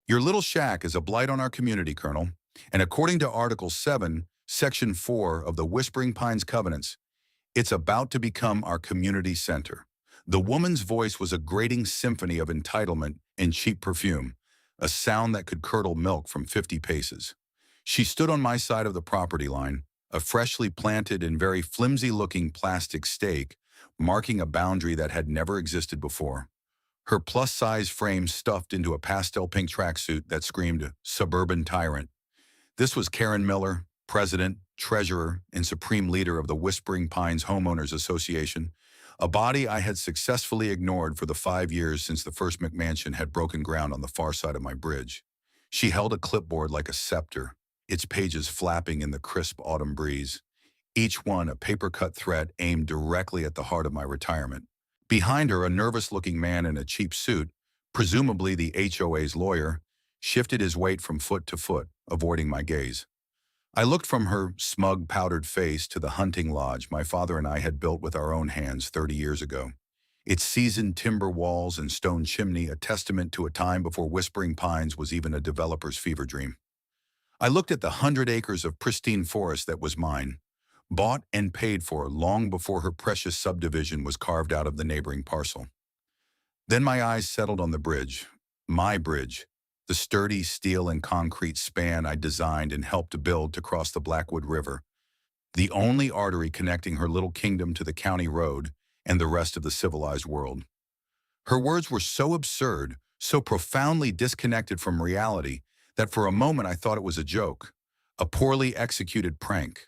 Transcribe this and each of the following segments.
Your little shack is a blight on our community, Colonel, and according to Article 7, Section 4 of the Whispering Pines Covenants, it's about to become our community center. The woman's voice was a grating symphony of entitlement and cheap perfume, a sound that could curdle milk from 50 paces. She stood on my side of the property line, a freshly planted and very flimsy-looking plastic stake, marking a boundary that had never existed before. Her plus-size frame stuffed into a pastel pink tracksuit that screamed suburban tyrant. This was Karen Miller, president, treasurer, and supreme leader of the Whispering Pines Homeowners Association, a body I had successfully ignored for the 5 years since the first McMansion had broken ground on the far side of my bridge. She held a clipboard like a scepter, its pages flapping in the crisp autumn breeze, each one a paper-cut threat aimed directly at the heart of my retirement. Behind her, a nervous-looking man in a cheap suit, presumably the HOA's lawyer, shifted his weight from foot to foot, avoiding my gaze. I looked from her smug, powdered face to the hunting lodge my father and I had built with our own hands 30 years ago. Its seasoned timber walls and stone chimney a testament to a time before Whispering Pines was even a developer's fever dream. I looked at the 100 acres of pristine forest that was mine, bought and paid for long before her precious subdivision was carved out of the neighboring parcel. Then my eyes settled on the bridge, my bridge, the sturdy steel and concrete span I designed and helped to build to cross the Blackwood River, the only artery connecting her little kingdom to the county road and the rest of the civilized world. Her words were so absurd, so profoundly disconnected from reality, that for a moment I thought it was a joke, a poorly executed prank.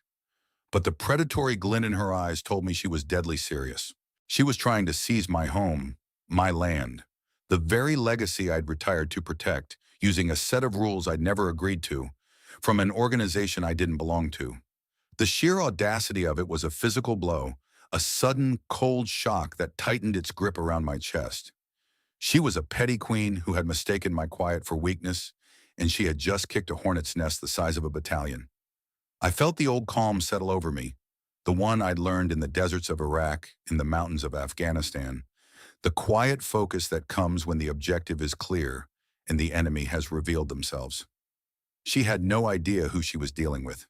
But the predatory glint in her eyes told me she was deadly serious. She was trying to seize my home, my land, the very legacy I'd retired to protect, using a set of rules I'd never agreed to, from an organization I didn't belong to. The sheer audacity of it was a physical blow, a sudden, cold shock that tightened its grip around my chest. She was a petty queen who had mistaken my quiet for weakness, and she had just kicked a hornet's nest the size of a battalion. I felt the old calm settle over me, the one I'd learned in the deserts of Iraq, in the mountains of Afghanistan, the quiet focus that comes when the objective is clear and the enemy has revealed themselves. She had no idea who she was dealing with.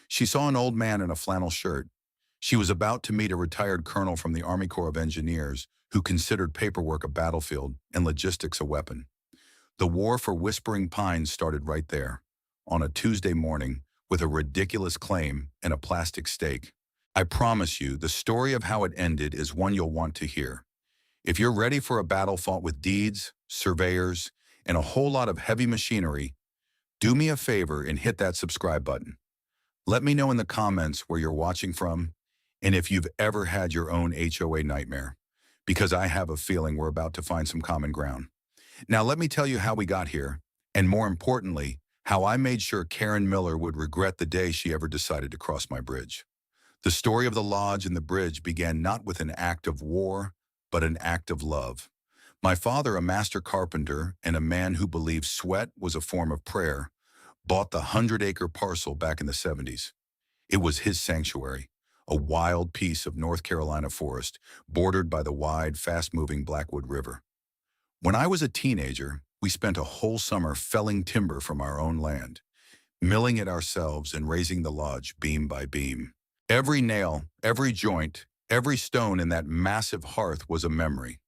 She saw an old man in a flannel shirt. She was about to meet a retired colonel from the Army Corps of Engineers who considered paperwork a battlefield and logistics a weapon. The war for Whispering Pines started right there, on a Tuesday morning, with a ridiculous claim and a plastic stake. I promise you, the story of how it ended is one you'll want to hear. If you're ready for a battle fought with deeds, surveyors, and a whole lot of heavy machinery, do me a favor and hit that subscribe button. Let me know in the comments where you're watching from and if you've ever had your own HOA nightmare, because I have a feeling we're about to find some common ground. Now let me tell you how we got here, and more importantly, how I made sure Karen Miller would regret the day she ever decided to cross my bridge. The story of the lodge and the bridge began not with an act of war, but an act of love. My father, a master carpenter and a man who believed sweat was a form of prayer, bought the 100-acre parcel back in the 70s. It was his sanctuary, a wild piece of North Carolina forest bordered by the wide, fast-moving Blackwood River. When I was a teenager, we spent a whole summer felling timber from our own land, milling it ourselves and raising the lodge beam by beam. Every nail, every joint, every stone in that massive hearth was a memory.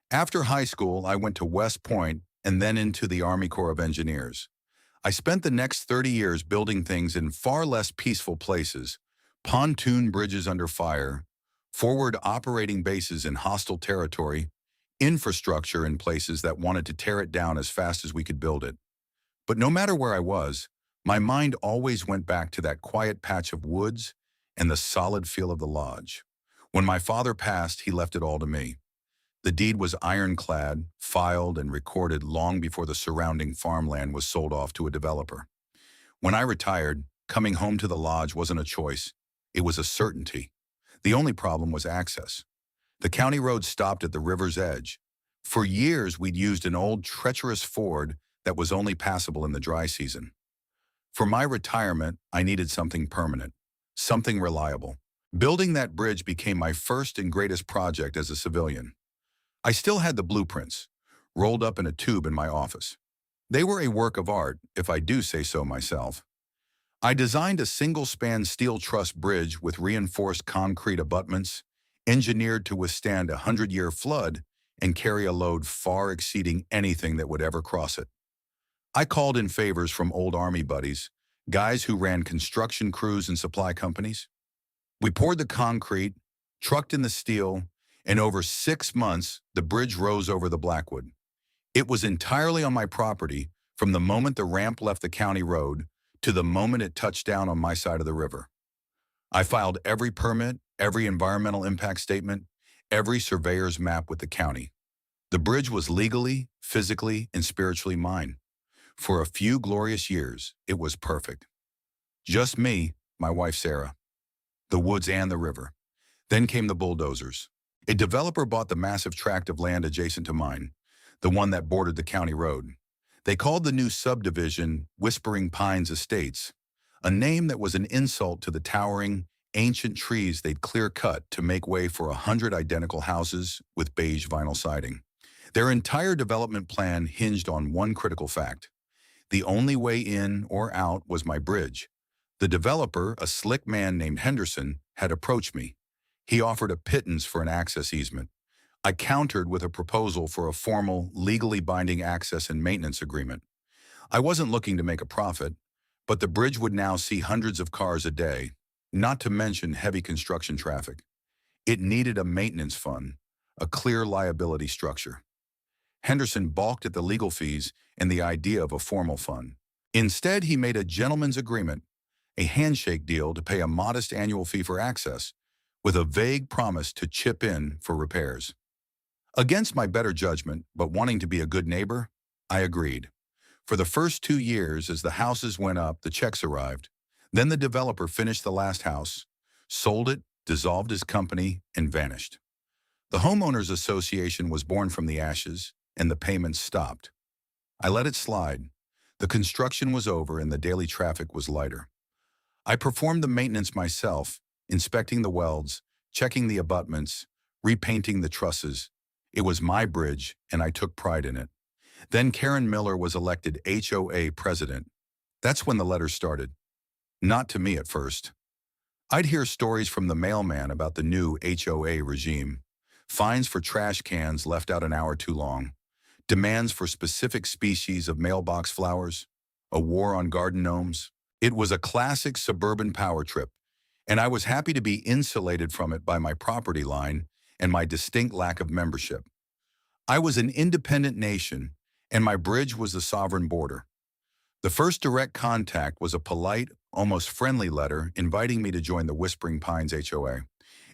After high school, I went to West Point and then into the Army Corps of Engineers. I spent the next 30 years building things in far less peaceful places, pontoon bridges under fire, forward operating bases in hostile territory, infrastructure in places that wanted to tear it down as fast as we could build it. But no matter where I was, my mind always went back to that quiet patch of woods and the solid feel of the lodge. When my father passed, he left it all to me. The deed was ironclad, filed, and recorded long before the surrounding farmland was sold off to a developer. When I retired, coming home to the lodge wasn't a choice. It was a certainty. The only problem was access. The county road stopped at the river's edge. For years, we'd used an old, treacherous ford that was only passable in the dry season. For my retirement, I needed something permanent, something reliable. Building that bridge became my first and greatest project as a civilian. I still had the blueprints, rolled up in a tube in my office. They were a work of art, if I do say so myself. I designed a single-span steel truss bridge with reinforced concrete abutments, engineered to withstand a 100-year flood and carry a load far exceeding anything that would ever cross it. I called in favors from old Army buddies, guys who ran construction crews and supply companies. We poured the concrete, trucked in the steel, and over 6 months, the bridge rose over the Blackwood. It was entirely on my property from the moment the ramp left the county road to the moment it touched down on my side of the river. I filed every permit, every environmental impact statement, every surveyor's map with the county. The bridge was legally, physically, and spiritually mine. For a few glorious years, it was perfect. Just me, my wife Sarah, the woods and the river. Then came the bulldozers. A developer bought the massive tract of land adjacent to mine, the one that bordered the county road. They called the new subdivision Whispering Pines Estates, a name that was an insult to the towering, ancient trees they'd clear-cut to make way for 100 identical houses with beige vinyl siding. Their entire development plan hinged on one critical fact. The only way in or out was my bridge. The developer, a slick man named Henderson, had approached me. He offered a pittance for an access easement. I countered with a proposal for a formal, legally binding access and maintenance agreement. I wasn't looking to make a profit, but the bridge would now see hundreds of cars a day, not to mention heavy construction traffic. It needed a maintenance fund, a clear liability structure. Henderson balked at the legal fees and the idea of a formal fund. Instead, he made a gentleman's agreement, a handshake deal to pay a modest annual fee for access, with a vague promise to chip in for repairs. Against my better judgment, but wanting to be a good neighbor, I agreed. For the first 2 years, as the houses went up, the checks arrived. Then the developer finished the last house, sold it, dissolved his company, and vanished. The homeowners association was born from the ashes, and the payments stopped. I let it slide. The construction was over and the daily traffic was lighter. I performed the maintenance myself, inspecting the welds, checking the abutments, repainting the trusses. It was my bridge, and I took pride in it. Then Karen Miller was elected HOA president. That's when the letters started. Not to me at first. I'd hear stories from the mailman about the new HOA regime. Fines for trash cans left out an hour too long. Demands for specific species of mailbox flowers. A war on garden gnomes. It was a classic suburban power trip, and I was happy to be insulated from it by my property line and my distinct lack of membership. I was an independent nation, and my bridge was the sovereign border. The first direct contact was a polite, almost friendly letter inviting me to join the Whispering Pines HOA.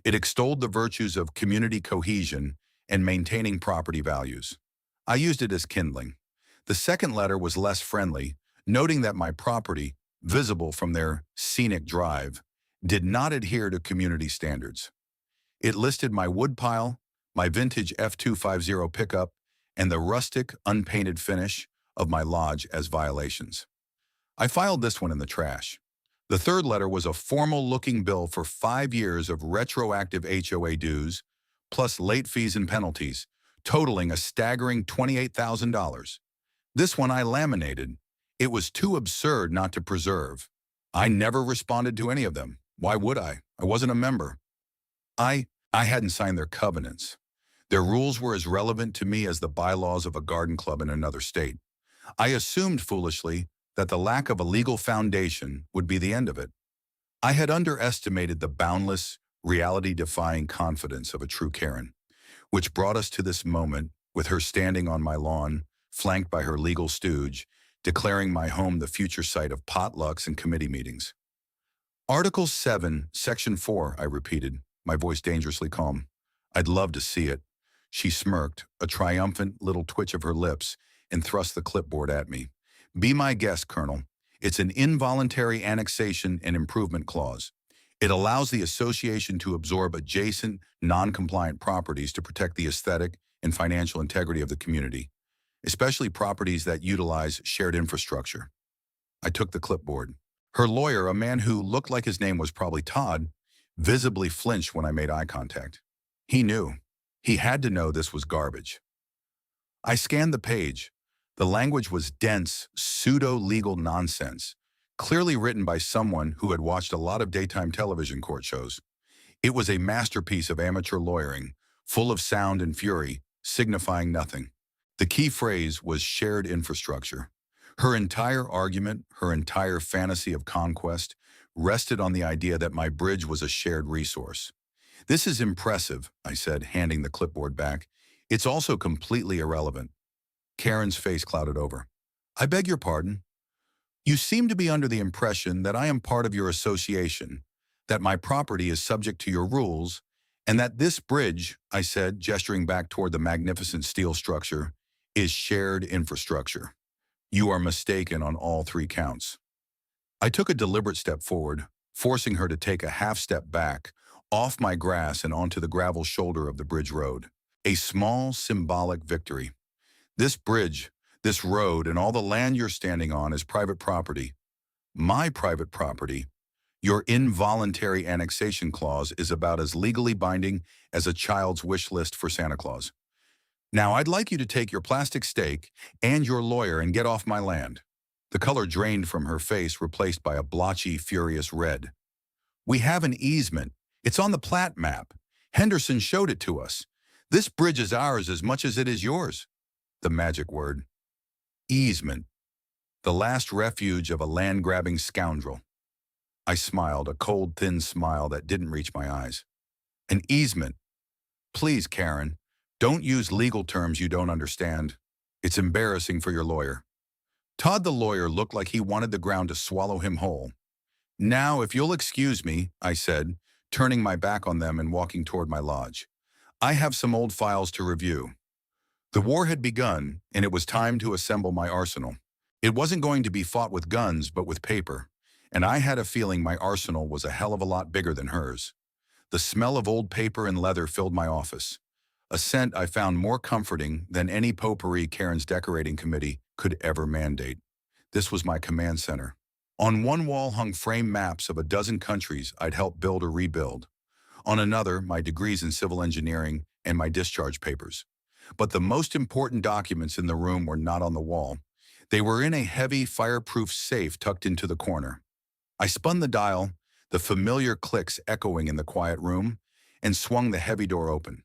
It extolled the virtues of community cohesion and maintaining property values. I used it as kindling. The second letter was less friendly, noting that my property, visible from their scenic drive, did not adhere to community standards. It listed my woodpile, my vintage F250 pickup, and the rustic, unpainted finish of my lodge as violations. I filed this one in the trash. The third letter was a formal-looking bill for 5 years of retroactive HOA dues, plus late fees and penalties, totaling a staggering $28,000. This one I laminated. It was too absurd not to preserve. I never responded to any of them. Why would I? I wasn't a member. I hadn't signed their covenants. Their rules were as relevant to me as the bylaws of a garden club in another state. I assumed foolishly that the lack of a legal foundation would be the end of it. I had underestimated the boundless, reality-defying confidence of a true Karen, which brought us to this moment with her standing on my lawn, flanked by her legal stooge, declaring my home the future site of potlucks and committee meetings. Article 7, Section 4, I repeated, my voice dangerously calm. I'd love to see it. She smirked, a triumphant little twitch of her lips, and thrust the clipboard at me. Be my guest, Colonel. It's an involuntary annexation and improvement clause. It allows the association to absorb adjacent, non-compliant properties to protect the aesthetic and financial integrity of the community, especially properties that utilize shared infrastructure. I took the clipboard. Her lawyer, a man who looked like his name was probably Todd, visibly flinched when I made eye contact. He knew. He had to know this was garbage. I scanned the page. The language was dense, pseudo-legal nonsense, clearly written by someone who had watched a lot of daytime television court shows. It was a masterpiece of amateur lawyering, full of sound and fury, signifying nothing. The key phrase was shared infrastructure. Her entire argument, her entire fantasy of conquest, rested on the idea that my bridge was a shared resource. This is impressive, I said, handing the clipboard back. It's also completely irrelevant. Karen's face clouded over. I beg your pardon? You seem to be under the impression that I am part of your association, that my property is subject to your rules, and that this bridge, I said, gesturing back toward the magnificent steel structure, is shared infrastructure. You are mistaken on all three counts. I took a deliberate step forward, forcing her to take a half step back, off my grass and onto the gravel shoulder of the bridge road. A small, symbolic victory. This bridge, this road, and all the land you're standing on is private property. My private property. Your involuntary annexation clause is about as legally binding as a child's wish list for Santa Claus. Now, I'd like you to take your plastic stake and your lawyer and get off my land. The color drained from her face, replaced by a blotchy, furious red. We have an easement. It's on the plat map. Henderson showed it to us. This bridge is ours as much as it is yours. The magic word. Easement. The last refuge of a land-grabbing scoundrel. I smiled, a cold, thin smile that didn't reach my eyes. An easement. Please, Karen, don't use legal terms you don't understand. It's embarrassing for your lawyer. Todd the lawyer looked like he wanted the ground to swallow him whole. Now, if you'll excuse me, I said, turning my back on them and walking toward my lodge. I have some old files to review. The war had begun, and it was time to assemble my arsenal. It wasn't going to be fought with guns, but with paper, and I had a feeling my arsenal was a hell of a lot bigger than hers. The smell of old paper and leather filled my office, a scent I found more comforting than any potpourri Karen's decorating committee could ever mandate. This was my command center. On one wall hung framed maps of a dozen countries I'd helped build or rebuild. On another, my degrees in civil engineering and my discharge papers. But the most important documents in the room were not on the wall. They were in a heavy, fireproof safe tucked into the corner. I spun the dial, the familiar clicks echoing in the quiet room, and swung the heavy door open.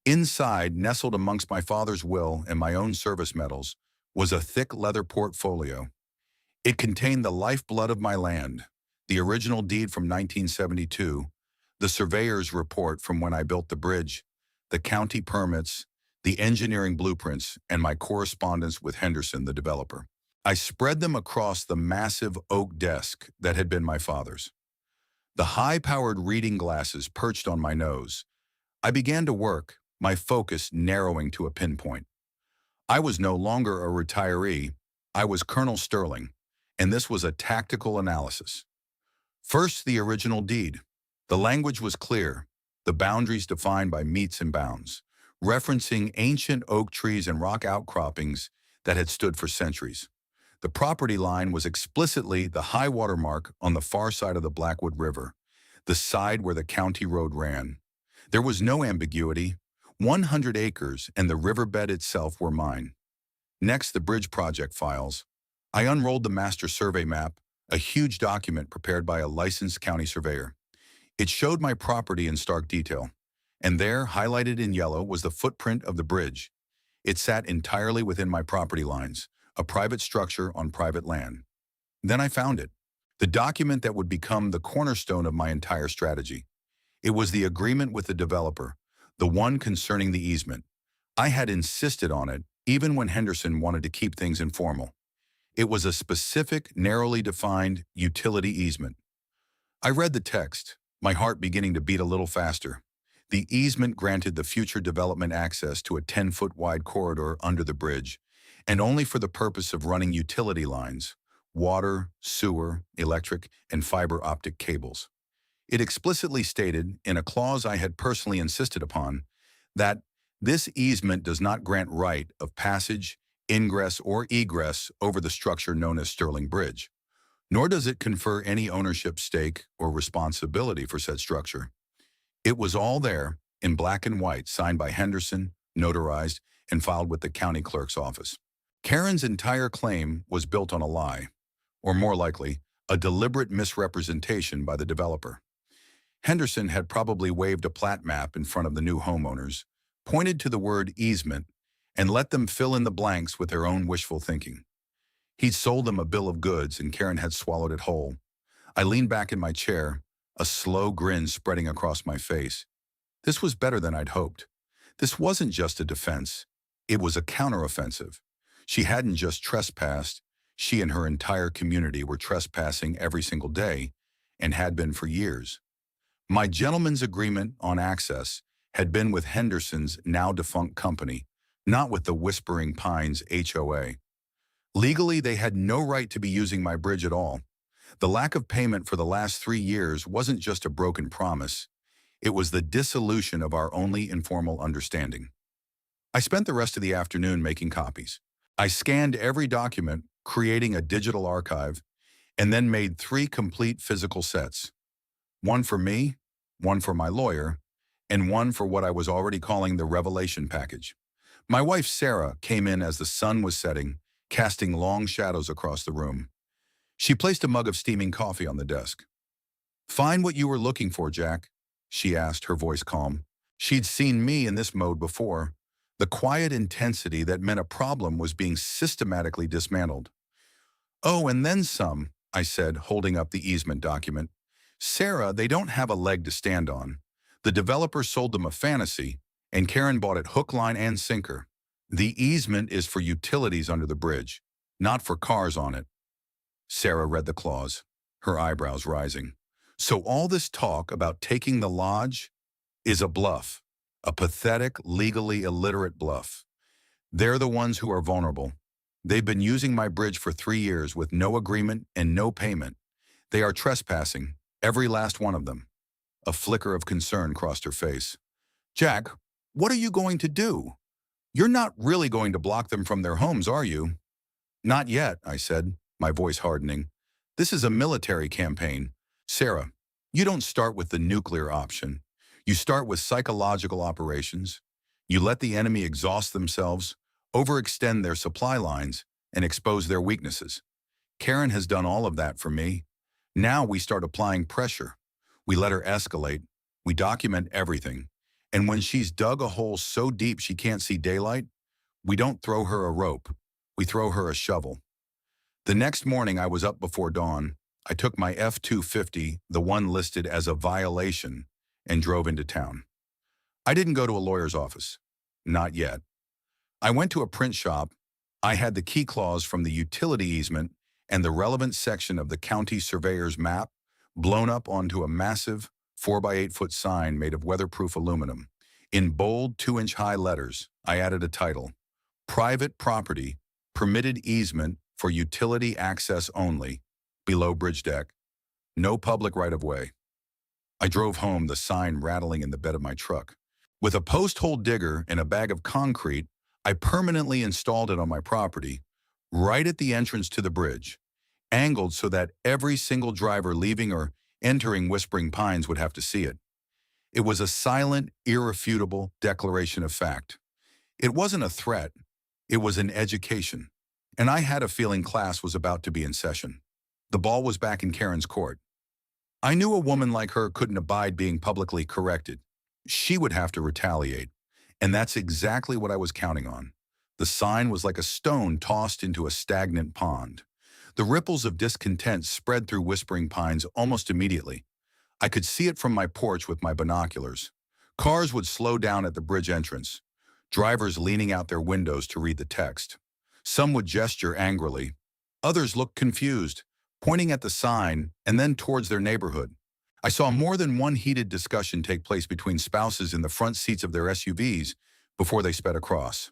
Inside, nestled amongst my father's will and my own service medals, was a thick leather portfolio. It contained the lifeblood of my land, the original deed from 1972, the surveyor's report from when I built the bridge, the county permits, the engineering blueprints, and my correspondence with Henderson, the developer. I spread them across the massive oak desk that had been my father's. The high-powered reading glasses perched on my nose. I began to work, my focus narrowing to a pinpoint. I was no longer a retiree. I was Colonel Sterling, and this was a tactical analysis. First, the original deed. The language was clear, the boundaries defined by metes and bounds, referencing ancient oak trees and rock outcroppings that had stood for centuries. The property line was explicitly the high water mark on the far side of the Blackwood River, the side where the county road ran. There was no ambiguity. 100 acres and the riverbed itself were mine. Next, the bridge project files. I unrolled the master survey map, a huge document prepared by a licensed county surveyor. It showed my property in stark detail, and there, highlighted in yellow, was the footprint of the bridge. It sat entirely within my property lines, a private structure on private land. Then I found it, the document that would become the cornerstone of my entire strategy. It was the agreement with the developer, the one concerning the easement. I had insisted on it, even when Henderson wanted to keep things informal. It was a specific, narrowly defined utility easement. I read the text, my heart beginning to beat a little faster. The easement granted the future development access to a 10-foot wide corridor under the bridge, and only for the purpose of running utility lines, water, sewer, electric, and fiber optic cables. It explicitly stated, in a clause I had personally insisted upon, that this easement does not grant right of passage, ingress, or egress over the structure known as Sterling Bridge, nor does it confer any ownership stake or responsibility for said structure. It was all there, in black and white, signed by Henderson, notarized, and filed with the county clerk's office. Karen's entire claim was built on a lie, or more likely, a deliberate misrepresentation by the developer. Henderson had probably waved a plat map in front of the new homeowners, pointed to the word easement, and let them fill in the blanks with their own wishful thinking. He'd sold them a bill of goods and Karen had swallowed it whole. I leaned back in my chair, a slow grin spreading across my face. This was better than I'd hoped. This wasn't just a defense. It was a counteroffensive. She hadn't just trespassed. She and her entire community were trespassing every single day and had been for years. My gentleman's agreement on access had been with Henderson's now defunct company, not with the Whispering Pines HOA. Legally, they had no right to be using my bridge at all. The lack of payment for the last 3 years wasn't just a broken promise. It was the dissolution of our only informal understanding. I spent the rest of the afternoon making copies. I scanned every document, creating a digital archive, and then made 3 complete physical sets. One for me, one for my lawyer, and one for what I was already calling the revelation package. My wife Sarah came in as the sun was setting, casting long shadows across the room. She placed a mug of steaming coffee on the desk. "Find what you were looking for, Jack," she asked, her voice calm. She'd seen me in this mode before, the quiet intensity that meant a problem was being systematically dismantled. "Oh, and then some," I said, holding up the easement document. "Sarah, they don't have a leg to stand on. The developer sold them a fantasy, and Karen bought it hook, line, and sinker. The easement is for utilities under the bridge, not for cars on it." Sarah read the clause, her eyebrows rising. "So all this talk about taking the lodge is a bluff, a pathetic, legally illiterate bluff. They're the ones who are vulnerable. They've been using my bridge for 3 years with no agreement and no payment. They are trespassing, every last one of them." A flicker of concern crossed her face. "Jack, what are you going to do? You're not really going to block them from their homes, are you?" "Not yet," I said, my voice hardening. "This is a military campaign. Sarah, you don't start with the nuclear option. You start with psychological operations. You let the enemy exhaust themselves, overextend their supply lines, and expose their weaknesses. Karen has done all of that for me. Now we start applying pressure. We let her escalate. We document everything. And when she's dug a hole so deep she can't see daylight, we don't throw her a rope. We throw her a shovel." The next morning I was up before dawn. I took my F-250, the one listed as a violation, and drove into town. I didn't go to a lawyer's office. Not yet. I went to a print shop. I had the key clause from the utility easement and the relevant section of the county surveyor's map blown up onto a massive 4-by-8-foot sign made of weatherproof aluminum. In bold 2-inch-high letters, I added a title: "Private property, permitted easement for utility access only, below bridge deck. No public right-of-way." I drove home, the sign rattling in the bed of my truck. With a post-hole digger and a bag of concrete, I permanently installed it on my property, right at the entrance to the bridge, angled so that every single driver leaving or entering Whispering Pines would have to see it. It was a silent, irrefutable declaration of fact. It wasn't a threat. It was an education. And I had a feeling class was about to be in session. The ball was back in Karen's court. I knew a woman like her couldn't abide being publicly corrected. She would have to retaliate. And that's exactly what I was counting on. The sign was like a stone tossed into a stagnant pond. The ripples of discontent spread through Whispering Pines almost immediately. I could see it from my porch with my binoculars. Cars would slow down at the bridge entrance, drivers leaning out their windows to read the text. Some would gesture angrily. Others looked confused, pointing at the sign and then towards their neighborhood. I saw more than one heated discussion take place between spouses in the front seats of their SUVs before they sped across.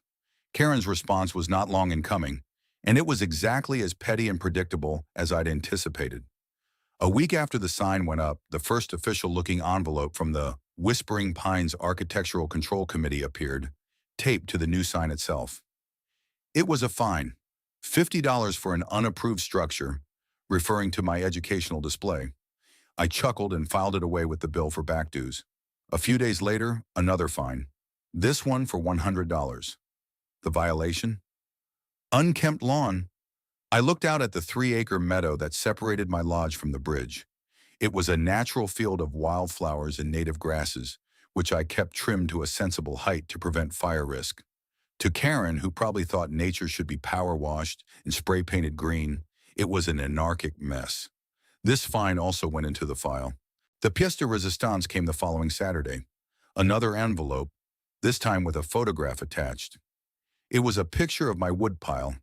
Karen's response was not long in coming, and it was exactly as petty and predictable as I'd anticipated. A week after the sign went up, the first official-looking envelope from the Whispering Pines Architectural Control Committee appeared, taped to the new sign itself. It was a fine, $50 for an unapproved structure, referring to my educational display. I chuckled and filed it away with the bill for back dues. A few days later, another fine, this one for $100. The violation? Unkempt lawn. I looked out at the 3-acre meadow that separated my lodge from the bridge. It was a natural field of wildflowers and native grasses, which I kept trimmed to a sensible height to prevent fire risk. To Karen, who probably thought nature should be power washed and spray painted green, it was an anarchic mess. This fine also went into the file. The pièce de résistance came the following Saturday. Another envelope, this time with a photograph attached. It was a picture of my woodpile,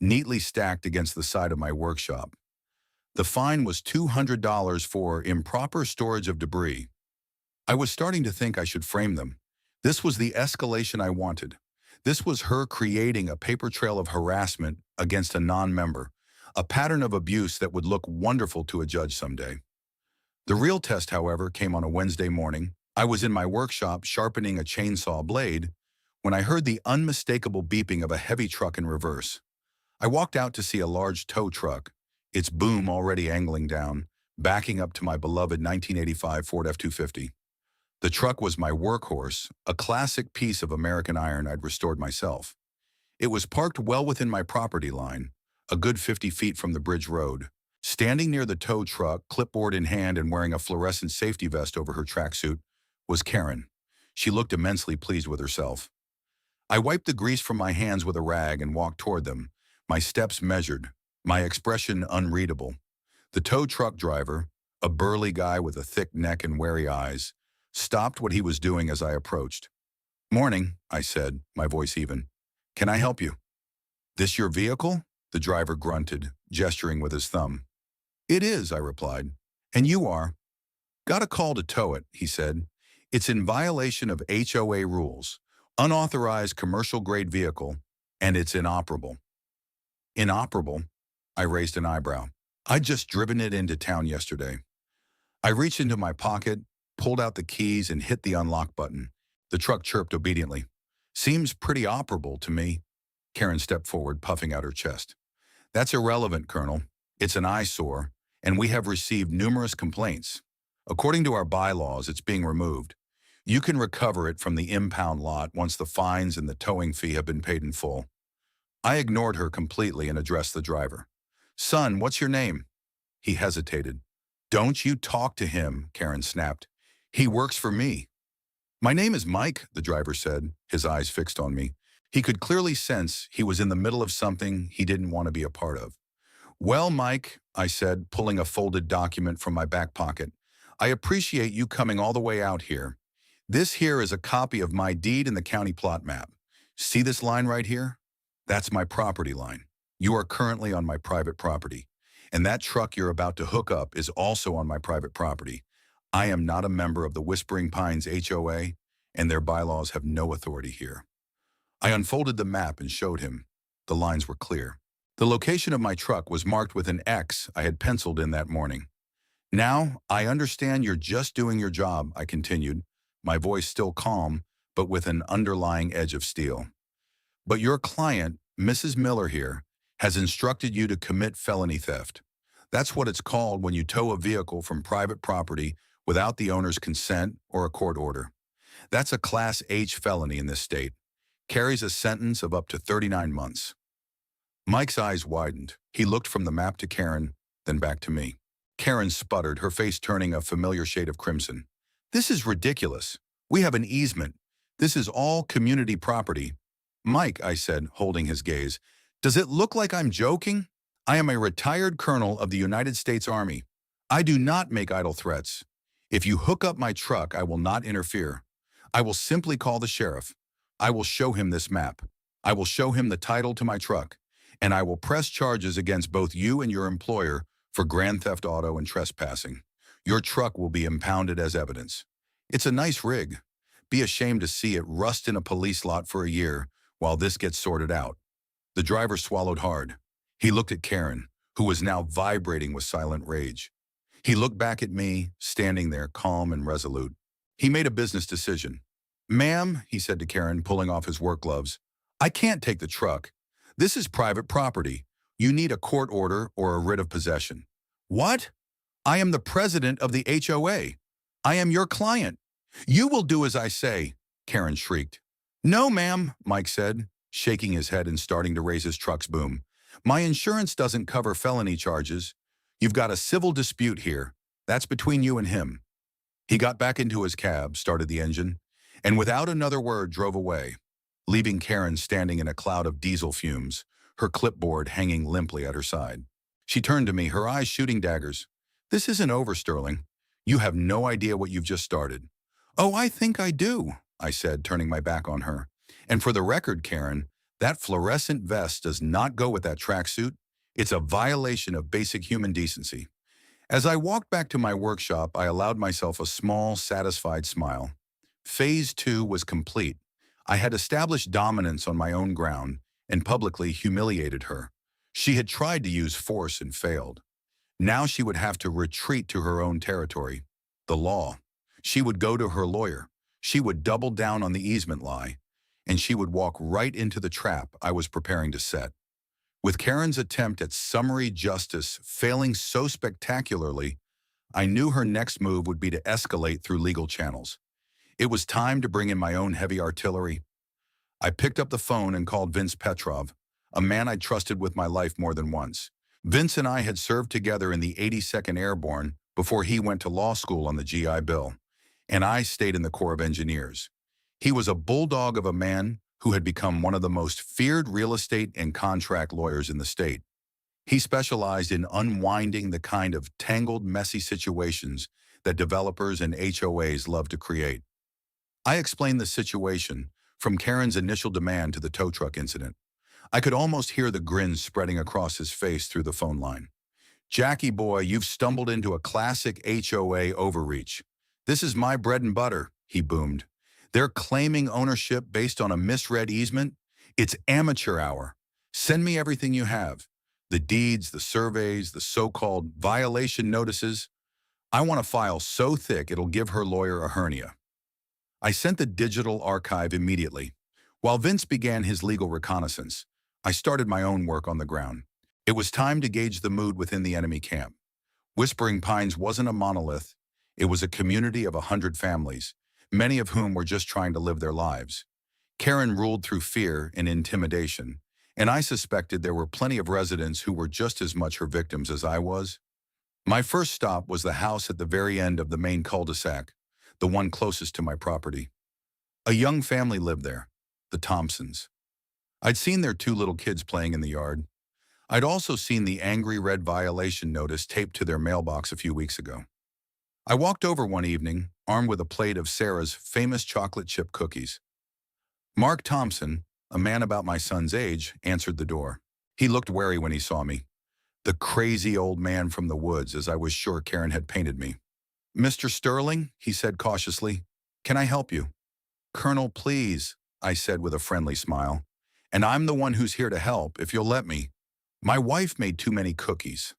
neatly stacked against the side of my workshop. The fine was $200 for improper storage of debris. I was starting to think I should frame them. This was the escalation I wanted. This was her creating a paper trail of harassment against a non-member, a pattern of abuse that would look wonderful to a judge someday. The real test, however, came on a Wednesday morning. I was in my workshop sharpening a chainsaw blade when I heard the unmistakable beeping of a heavy truck in reverse. I walked out to see a large tow truck, its boom already angling down, backing up to my beloved 1985 Ford F-250. The truck was my workhorse, a classic piece of American iron I'd restored myself. It was parked well within my property line, a good 50 feet from the bridge road. Standing near the tow truck, clipboard in hand and wearing a fluorescent safety vest over her tracksuit, was Karen. She looked immensely pleased with herself. I wiped the grease from my hands with a rag and walked toward them, my steps measured, my expression unreadable. The tow truck driver, a burly guy with a thick neck and wary eyes, stopped what he was doing as I approached. "Morning," I said, my voice even. "Can I help you?" "This your vehicle?" The driver grunted, gesturing with his thumb. "It is," I replied. "And you are?" "Got a call to tow it," he said. "It's in violation of HOA rules, unauthorized commercial-grade vehicle, and it's inoperable." "Inoperable?" I raised an eyebrow. "I'd just driven it into town yesterday." I reached into my pocket, pulled out the keys, and hit the unlock button. The truck chirped obediently. "Seems pretty operable to me." Karen stepped forward, puffing out her chest. "That's irrelevant, Colonel. It's an eyesore, and we have received numerous complaints. According to our bylaws, it's being removed. You can recover it from the impound lot once the fines and the towing fee have been paid in full." I ignored her completely and addressed the driver. "Son, what's your name?" He hesitated. "Don't you talk to him," Karen snapped. "He works for me." "My name is Mike," the driver said, his eyes fixed on me. He could clearly sense he was in the middle of something he didn't want to be a part of. "Well, Mike," I said, pulling a folded document from my back pocket, "I appreciate you coming all the way out here. This here is a copy of my deed and the county plot map. See this line right here? That's my property line. You are currently on my private property. And that truck you're about to hook up is also on my private property. I am not a member of the Whispering Pines HOA, and their bylaws have no authority here." I unfolded the map and showed him. The lines were clear. The location of my truck was marked with an X I had penciled in that morning. "Now, I understand you're just doing your job," I continued, my voice still calm, but with an underlying edge of steel. "But your client, Mrs. Miller here, has instructed you to commit felony theft. That's what it's called when you tow a vehicle from private property without the owner's consent or a court order. That's a Class H felony in this state. Carries a sentence of up to 39 months. Mike's eyes widened. He looked from the map to Karen, then back to me. Karen sputtered, her face turning a familiar shade of crimson. "This is ridiculous. We have an easement. This is all community property." "Mike," I said, holding his gaze, "does it look like I'm joking? I am a retired colonel of the United States Army. I do not make idle threats. If you hook up my truck, I will not interfere. I will simply call the sheriff. I will show him this map. I will show him the title to my truck, and I will press charges against both you and your employer for grand theft auto and trespassing. Your truck will be impounded as evidence. It's a nice rig. Be ashamed to see it rust in a police lot for a year while this gets sorted out." The driver swallowed hard. He looked at Karen, who was now vibrating with silent rage. He looked back at me, standing there calm and resolute. He made a business decision. "Ma'am," he said to Karen, pulling off his work gloves, "I can't take the truck. This is private property. You need a court order or a writ of possession." "What? I am the president of the HOA. I am your client. You will do as I say," Karen shrieked. "No, ma'am," Mike said. shaking his head and starting to raise his truck's boom. My insurance doesn't cover felony charges. You've got a civil dispute here. That's between you and him. He got back into his cab, started the engine, and without another word drove away, leaving Karen standing in a cloud of diesel fumes, her clipboard hanging limply at her side. She turned to me, her eyes shooting daggers. This isn't over, Sterling. You have no idea what you've just started. Oh, I think I do, I said, turning my back on her. And for the record, Karen, that fluorescent vest does not go with that tracksuit. It's a violation of basic human decency. As I walked back to my workshop, I allowed myself a small, satisfied smile. Phase 2 was complete. I had established dominance on my own ground and publicly humiliated her. She had tried to use force and failed. Now she would have to retreat to her own territory, the law. She would go to her lawyer. She would double down on the easement lie, and she would walk right into the trap I was preparing to set. With Karen's attempt at summary justice failing so spectacularly, I knew her next move would be to escalate through legal channels. It was time to bring in my own heavy artillery. I picked up the phone and called Vince Petrov, a man I'd trusted with my life more than once. Vince and I had served together in the 82nd Airborne before he went to law school on the GI Bill, and I stayed in the Corps of Engineers. He was a bulldog of a man who had become one of the most feared real estate and contract lawyers in the state. He specialized in unwinding the kind of tangled, messy situations that developers and HOAs love to create. I explained the situation, from Karen's initial demand to the tow truck incident. I could almost hear the grin spreading across his face through the phone line. Jackie boy, you've stumbled into a classic HOA overreach. This is my bread and butter, he boomed. They're claiming ownership based on a misread easement? It's amateur hour. Send me everything you have. The deeds, the surveys, the so-called violation notices. I want a file so thick it'll give her lawyer a hernia. I sent the digital archive immediately. While Vince began his legal reconnaissance, I started my own work on the ground. It was time to gauge the mood within the enemy camp. Whispering Pines wasn't a monolith. It was a community of 100 families, many of whom were just trying to live their lives. Karen ruled through fear and intimidation, and I suspected there were plenty of residents who were just as much her victims as I was. My first stop was the house at the very end of the main cul-de-sac, the one closest to my property. A young family lived there, the Thompsons. I'd seen their 2 little kids playing in the yard. I'd also seen the angry red violation notice taped to their mailbox a few weeks ago. I walked over one evening, armed with a plate of Sarah's famous chocolate chip cookies. Mark Thompson, a man about my son's age, answered the door. He looked wary when he saw me. The crazy old man from the woods, as I was sure Karen had painted me. Mr. Sterling, he said cautiously, can I help you? Colonel, please, I said with a friendly smile. And I'm the one who's here to help, if you'll let me. My wife made too many cookies.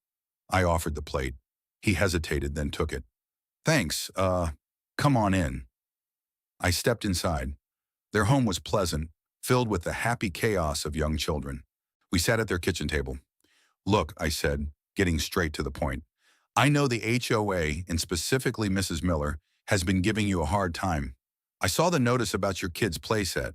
I offered the plate. He hesitated, then took it. Thanks, come on in. I stepped inside. Their home was pleasant, filled with the happy chaos of young children. We sat at their kitchen table. Look, I said, getting straight to the point. I know the HOA, and specifically Mrs. Miller, has been giving you a hard time. I saw the notice about your kid's playset.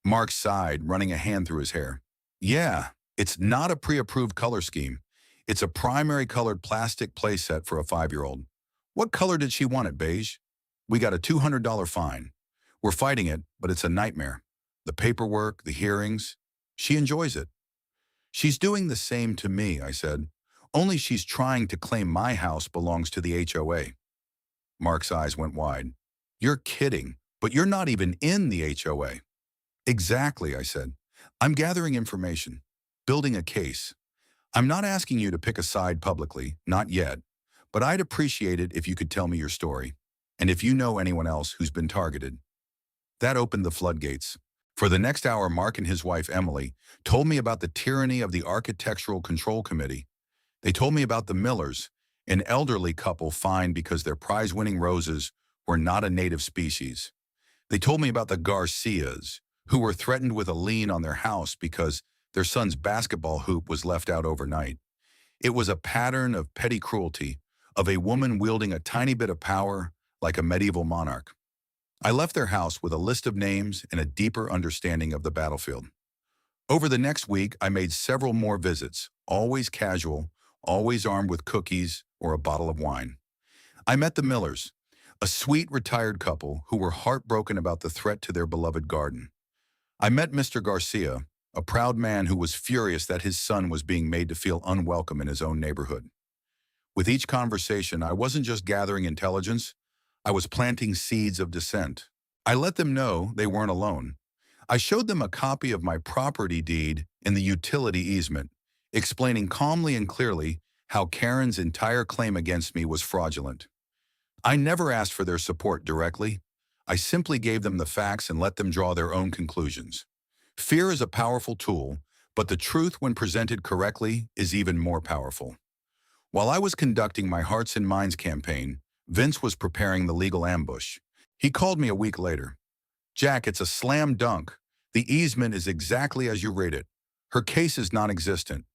Mark sighed, running a hand through his hair. Yeah, it's not a pre-approved color scheme. It's a primary colored plastic playset for a 5-year-old. What color did she want it, beige? We got a $200 fine. We're fighting it, but it's a nightmare. The paperwork, the hearings. She enjoys it. She's doing the same to me, I said. Only she's trying to claim my house belongs to the HOA. Mark's eyes went wide. You're kidding, but you're not even in the HOA. Exactly, I said. I'm gathering information, building a case. I'm not asking you to pick a side publicly, not yet, but I'd appreciate it if you could tell me your story, and if you know anyone else who's been targeted. That opened the floodgates. For the next hour, Mark and his wife, Emily, told me about the tyranny of the Architectural Control Committee. They told me about the Millers, an elderly couple fined because their prize-winning roses were not a native species. They told me about the Garcias, who were threatened with a lien on their house because their son's basketball hoop was left out overnight. It was a pattern of petty cruelty, of a woman wielding a tiny bit of power like a medieval monarch. I left their house with a list of names and a deeper understanding of the battlefield. Over the next week, I made several more visits, always casual, always armed with cookies or a bottle of wine. I met the Millers, a sweet retired couple who were heartbroken about the threat to their beloved garden. I met Mr. Garcia, a proud man who was furious that his son was being made to feel unwelcome in his own neighborhood. With each conversation, I wasn't just gathering intelligence, I was planting seeds of dissent. I let them know they weren't alone. I showed them a copy of my property deed in the utility easement, explaining calmly and clearly how Karen's entire claim against me was fraudulent. I never asked for their support directly. I simply gave them the facts and let them draw their own conclusions. Fear is a powerful tool, but the truth when presented correctly is even more powerful. While I was conducting my Hearts and Minds campaign, Vince was preparing the legal ambush. He called me a week later. "Jack, it's a slam dunk. The easement is exactly as you rate it. Her case is non-existent.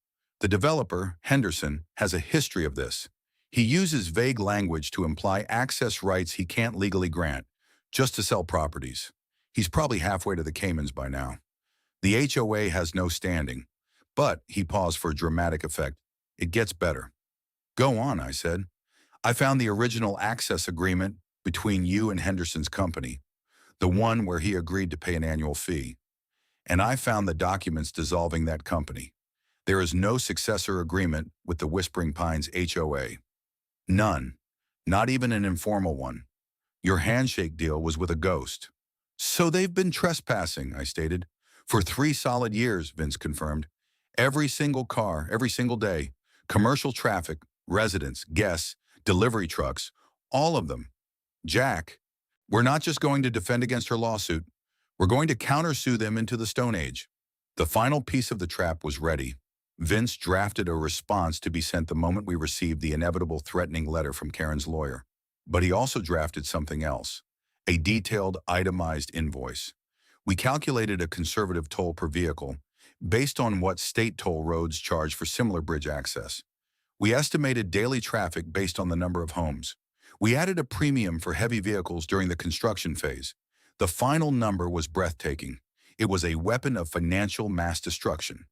The developer, Henderson, has a history of this. He uses vague language to imply access rights he can't legally grant, just to sell properties. He's probably halfway to the Caymans by now. The HOA has no standing." But he paused for dramatic effect. "It gets better." "Go on," I said. "I found the original access agreement between you and Henderson's company, the one where he agreed to pay an annual fee. And I found the documents dissolving that company. There is no successor agreement with the Whispering Pines HOA. None. Not even an informal one. Your handshake deal was with a ghost." "So they've been trespassing," I stated. "For 3 solid years," Vince confirmed. "Every single car, every single day. Commercial traffic, residents, guests, delivery trucks, all of them. Jack, we're not just going to defend against her lawsuit. We're going to countersue them into the Stone Age." The final piece of the trap was ready. Vince drafted a response to be sent the moment we received the inevitable threatening letter from Karen's lawyer. But he also drafted something else, a detailed, itemized invoice. We calculated a conservative toll per vehicle, based on what state toll roads charge for similar bridge access. We estimated daily traffic based on the number of homes. We added a premium for heavy vehicles during the construction phase. The final number was breathtaking. It was a weapon of financial mass destruction.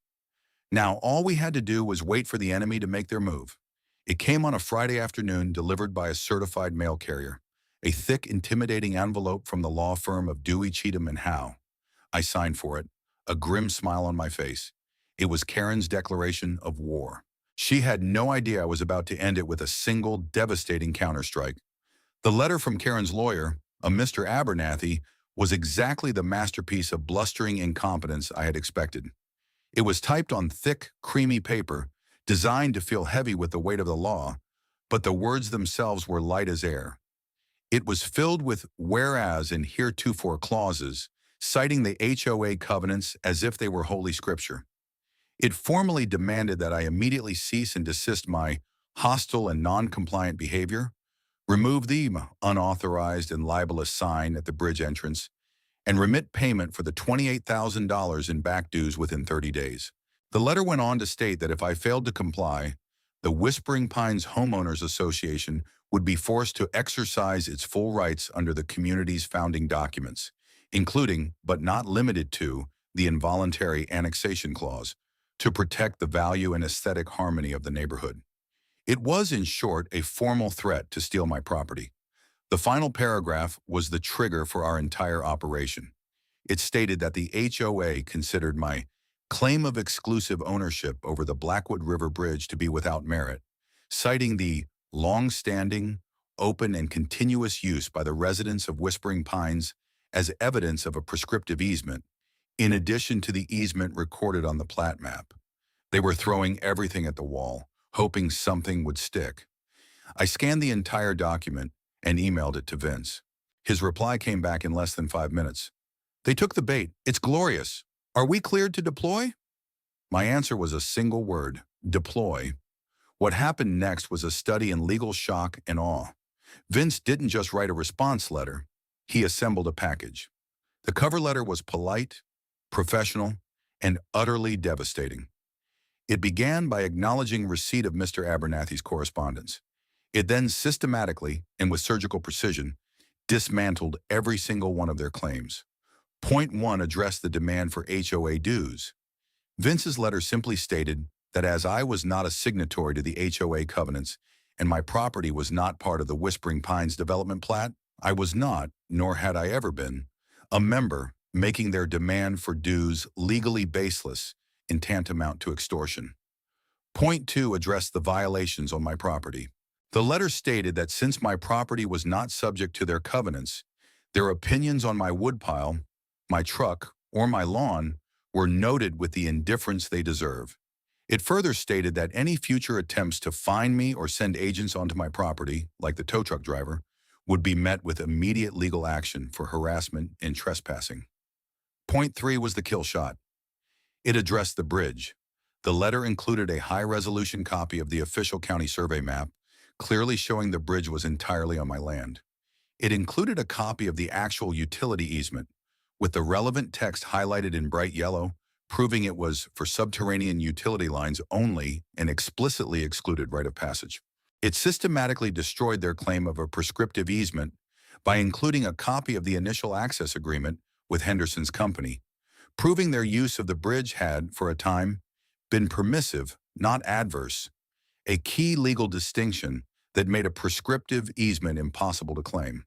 Now, all we had to do was wait for the enemy to make their move. It came on a Friday afternoon, delivered by a certified mail carrier, a thick, intimidating envelope from the law firm of Dewey, Cheatham and Howe. I signed for it, a grim smile on my face. It was Karen's declaration of war. She had no idea I was about to end it with a single, devastating counterstrike. The letter from Karen's lawyer, a Mr. Abernathy, was exactly the masterpiece of blustering incompetence I had expected. It was typed on thick, creamy paper, designed to feel heavy with the weight of the law, but the words themselves were light as air. It was filled with whereas and heretofore clauses, citing the HOA covenants as if they were holy scripture. It formally demanded that I immediately cease and desist my hostile and non-compliant behavior, remove the unauthorized and libelous sign at the bridge entrance, and remit payment for the $28,000 in back dues within 30 days. The letter went on to state that if I failed to comply, the Whispering Pines Homeowners Association would be forced to exercise its full rights under the community's founding documents, including, but not limited to, the involuntary annexation clause, to protect the value and aesthetic harmony of the neighborhood. It was, in short, a formal threat to steal my property. The final paragraph was the trigger for our entire operation. It stated that the HOA considered my claim of exclusive ownership over the Blackwood River Bridge to be without merit, citing the long-standing, open and continuous use by the residents of Whispering Pines as evidence of a prescriptive easement, in addition to the easement recorded on the plat map. They were throwing everything at the wall, hoping something would stick. I scanned the entire document and emailed it to Vince. His reply came back in less than 5 minutes. "They took the bait. It's glorious. Are we cleared to deploy?" My answer was a single word: deploy. What happened next was a study in legal shock and awe. Vince didn't just write a response letter. He assembled a package. The cover letter was polite, professional, and utterly devastating. It began by acknowledging receipt of Mr. Abernathy's correspondence. It then systematically, and with surgical precision, dismantled every single one of their claims. Point 1 addressed the demand for HOA dues. Vince's letter simply stated that as I was not a signatory to the HOA covenants and my property was not part of the Whispering Pines development plat, I was not, nor had I ever been, a member, making their demand for dues legally baseless and tantamount to extortion. Point 2 addressed the violations on my property. The letter stated that since my property was not subject to their covenants, their opinions on my woodpile, my truck, or my lawn were noted with the indifference they deserve. It further stated that any future attempts to fine me or send agents onto my property, like the tow truck driver, would be met with immediate legal action for harassment and trespassing. Point 3 was the kill shot. It addressed the bridge. The letter included a high-resolution copy of the official county survey map, clearly showing the bridge was entirely on my land. It included a copy of the actual utility easement, with the relevant text highlighted in bright yellow, proving it was for subterranean utility lines only and explicitly excluded right of passage. It systematically destroyed their claim of a prescriptive easement by including a copy of the initial access agreement with Henderson's company, proving their use of the bridge had, for a time, been permissive, not adverse, a key legal distinction that made a prescriptive easement impossible to claim.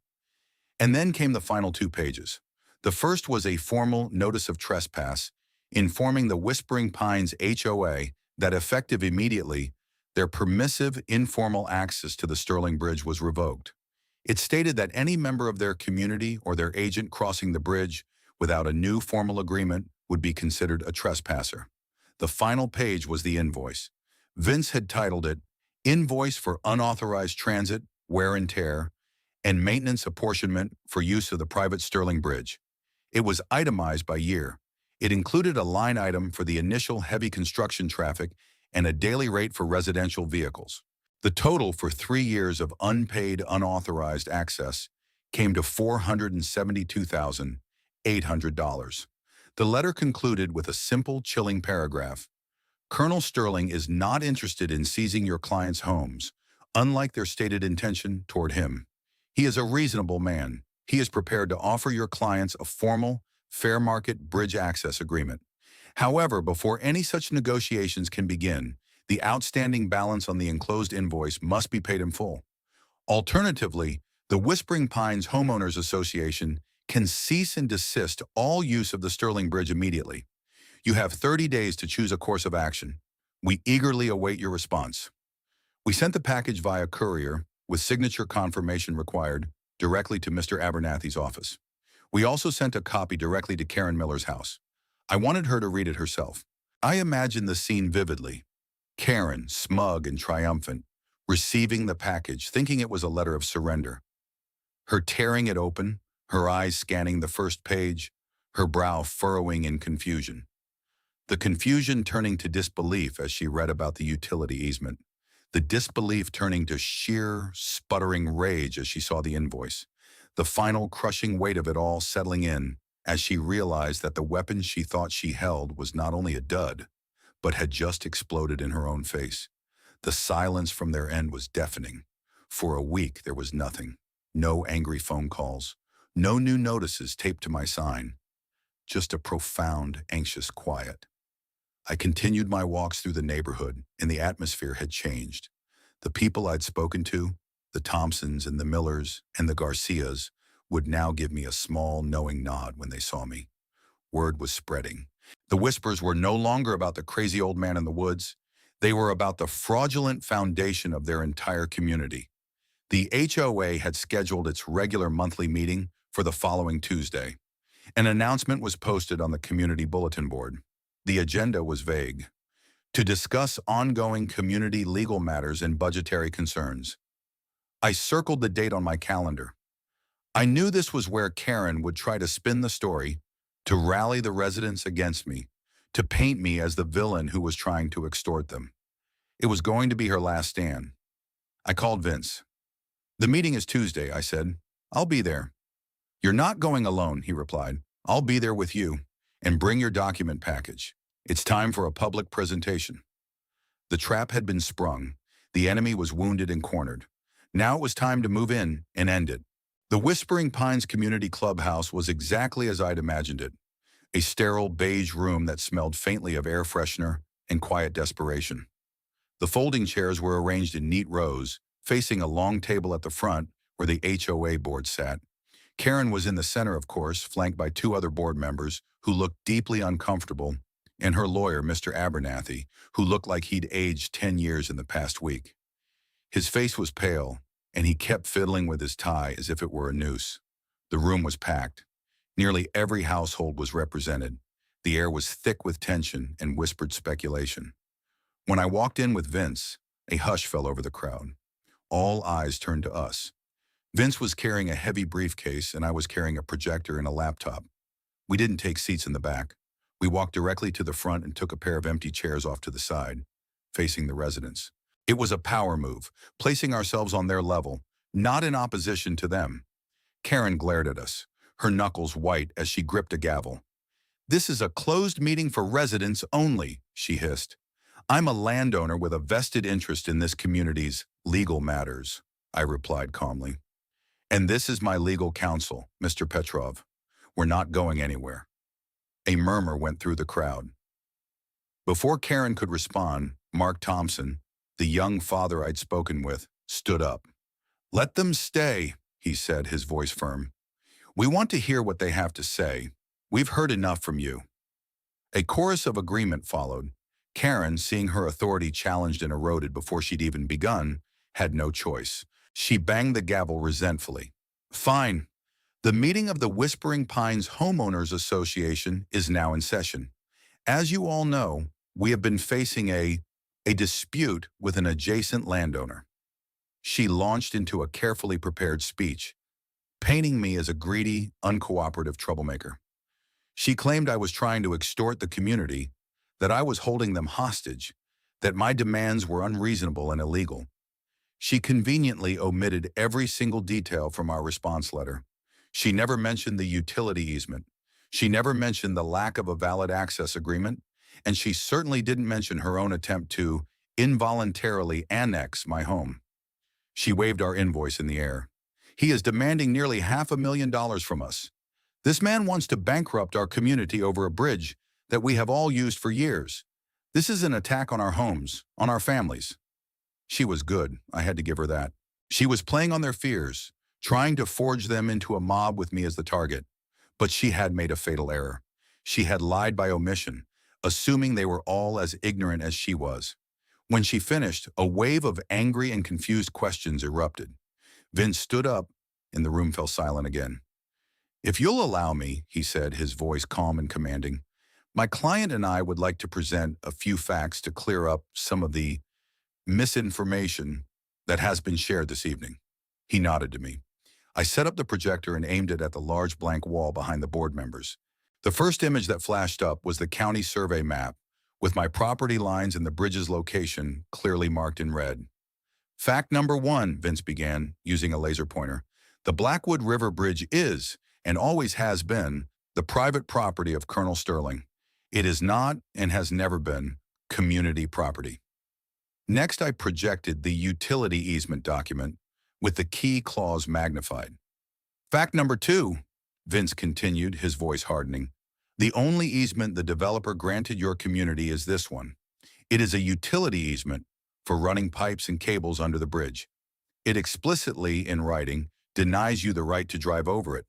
And then came the final 2 pages. The first was a formal notice of trespass, informing the Whispering Pines HOA that effective immediately, their permissive informal access to the Sterling Bridge was revoked. It stated that any member of their community or their agent crossing the bridge without a new formal agreement would be considered a trespasser. The final page was the invoice. Vince had titled it, Invoice for Unauthorized Transit, Wear and Tear, and Maintenance Apportionment for Use of the Private Sterling Bridge. It was itemized by year. It included a line item for the initial heavy construction traffic and a daily rate for residential vehicles. The total for 3 years of unpaid, unauthorized access came to $472,800. The letter concluded with a simple, chilling paragraph. Colonel Sterling is not interested in seizing your clients' homes, unlike their stated intention toward him. He is a reasonable man. He is prepared to offer your clients a formal, fair market bridge access agreement. However, before any such negotiations can begin, the outstanding balance on the enclosed invoice must be paid in full. Alternatively, the Whispering Pines Homeowners Association can cease and desist all use of the Sterling Bridge immediately. You have 30 days to choose a course of action. We eagerly await your response. We sent the package via courier, with signature confirmation required, directly to Mr. Abernathy's office. We also sent a copy directly to Karen Miller's house. I wanted her to read it herself. I imagined the scene vividly. Karen, smug and triumphant, receiving the package, thinking it was a letter of surrender. Her tearing it open, her eyes scanning the first page, her brow furrowing in confusion. The confusion turning to disbelief as she read about the utility easement. The disbelief turning to sheer, sputtering rage as she saw the invoice. The final crushing weight of it all settling in as she realized that the weapon she thought she held was not only a dud, but had just exploded in her own face. The silence from their end was deafening. For a week there was nothing. No angry phone calls. No new notices taped to my sign. Just a profound, anxious quiet. I continued my walks through the neighborhood, and the atmosphere had changed. The people I'd spoken to, the Thompsons and the Millers and the Garcias, would now give me a small, knowing nod when they saw me. Word was spreading. The whispers were no longer about the crazy old man in the woods. They were about the fraudulent foundation of their entire community. The HOA had scheduled its regular monthly meeting for the following Tuesday. An announcement was posted on the community bulletin board. The agenda was vague. To discuss ongoing community legal matters and budgetary concerns. I circled the date on my calendar. I knew this was where Karen would try to spin the story, to rally the residents against me, to paint me as the villain who was trying to extort them. It was going to be her last stand. I called Vince. The meeting is Tuesday, I said. I'll be there. You're not going alone, he replied. I'll be there with you, and bring your document package. It's time for a public presentation. The trap had been sprung. The enemy was wounded and cornered. Now it was time to move in and end it. The Whispering Pines Community Clubhouse was exactly as I'd imagined it. a sterile beige room that smelled faintly of air freshener and quiet desperation. The folding chairs were arranged in neat rows, facing a long table at the front where the HOA board sat. Karen was in the center, of course, flanked by two other board members who looked deeply uncomfortable, and her lawyer, Mr. Abernathy, who looked like he'd aged 10 years in the past week. His face was pale, and he kept fiddling with his tie as if it were a noose. The room was packed. Nearly every household was represented. The air was thick with tension and whispered speculation. When I walked in with Vince, a hush fell over the crowd. All eyes turned to us. Vince was carrying a heavy briefcase, and I was carrying a projector and a laptop. We didn't take seats in the back. We walked directly to the front and took a pair of empty chairs off to the side, facing the residents. It was a power move, placing ourselves on their level, not in opposition to them. Karen glared at us, her knuckles white as she gripped a gavel. "This is a closed meeting for residents only," she hissed. "I'm a landowner with a vested interest in this community's legal matters," I replied calmly. "And this is my legal counsel, Mr. Petrov. We're not going anywhere." A murmur went through the crowd. Before Karen could respond, Mark Thompson, the young father I'd spoken with, stood up. "Let them stay," he said, his voice firm. "We want to hear what they have to say. We've heard enough from you." A chorus of agreement followed. Karen, seeing her authority challenged and eroded before she'd even begun, had no choice. She banged the gavel resentfully. "Fine. The meeting of the Whispering Pines Homeowners Association is now in session. As you all know, we have been facing a dispute with an adjacent landowner." She launched into a carefully prepared speech, painting me as a greedy, uncooperative troublemaker. She claimed I was trying to extort the community, that I was holding them hostage, that my demands were unreasonable and illegal. She conveniently omitted every single detail from our response letter. She never mentioned the utility easement. She never mentioned the lack of a valid access agreement, and she certainly didn't mention her own attempt to involuntarily annex my home. She waved our invoice in the air. "He is demanding nearly $500,000 from us. This man wants to bankrupt our community over a bridge that we have all used for years. This is an attack on our homes, on our families." She was good, I had to give her that. She was playing on their fears, trying to forge them into a mob with me as the target. But she had made a fatal error. She had lied by omission, assuming they were all as ignorant as she was. When she finished, a wave of angry and confused questions erupted. Vince stood up, and the room fell silent again. "If you'll allow me," he said, his voice calm and commanding, "my client and I would like to present a few facts to clear up some of the misinformation that has been shared this evening." He nodded to me. I set up the projector and aimed it at the large blank wall behind the board members. The first image that flashed up was the county survey map, with my property lines and the bridge's location clearly marked in red. "Fact number 1, Vince began, using a laser pointer. The Blackwood River Bridge is, and always has been, the private property of Colonel Sterling. It is not, and has never been, community property." Next, I projected the utility easement document, with the key clause magnified. "Fact number 2, Vince continued, his voice hardening. "The only easement the developer granted your community is this one. It is a utility easement for running pipes and cables under the bridge. It explicitly, in writing, denies you the right to drive over it.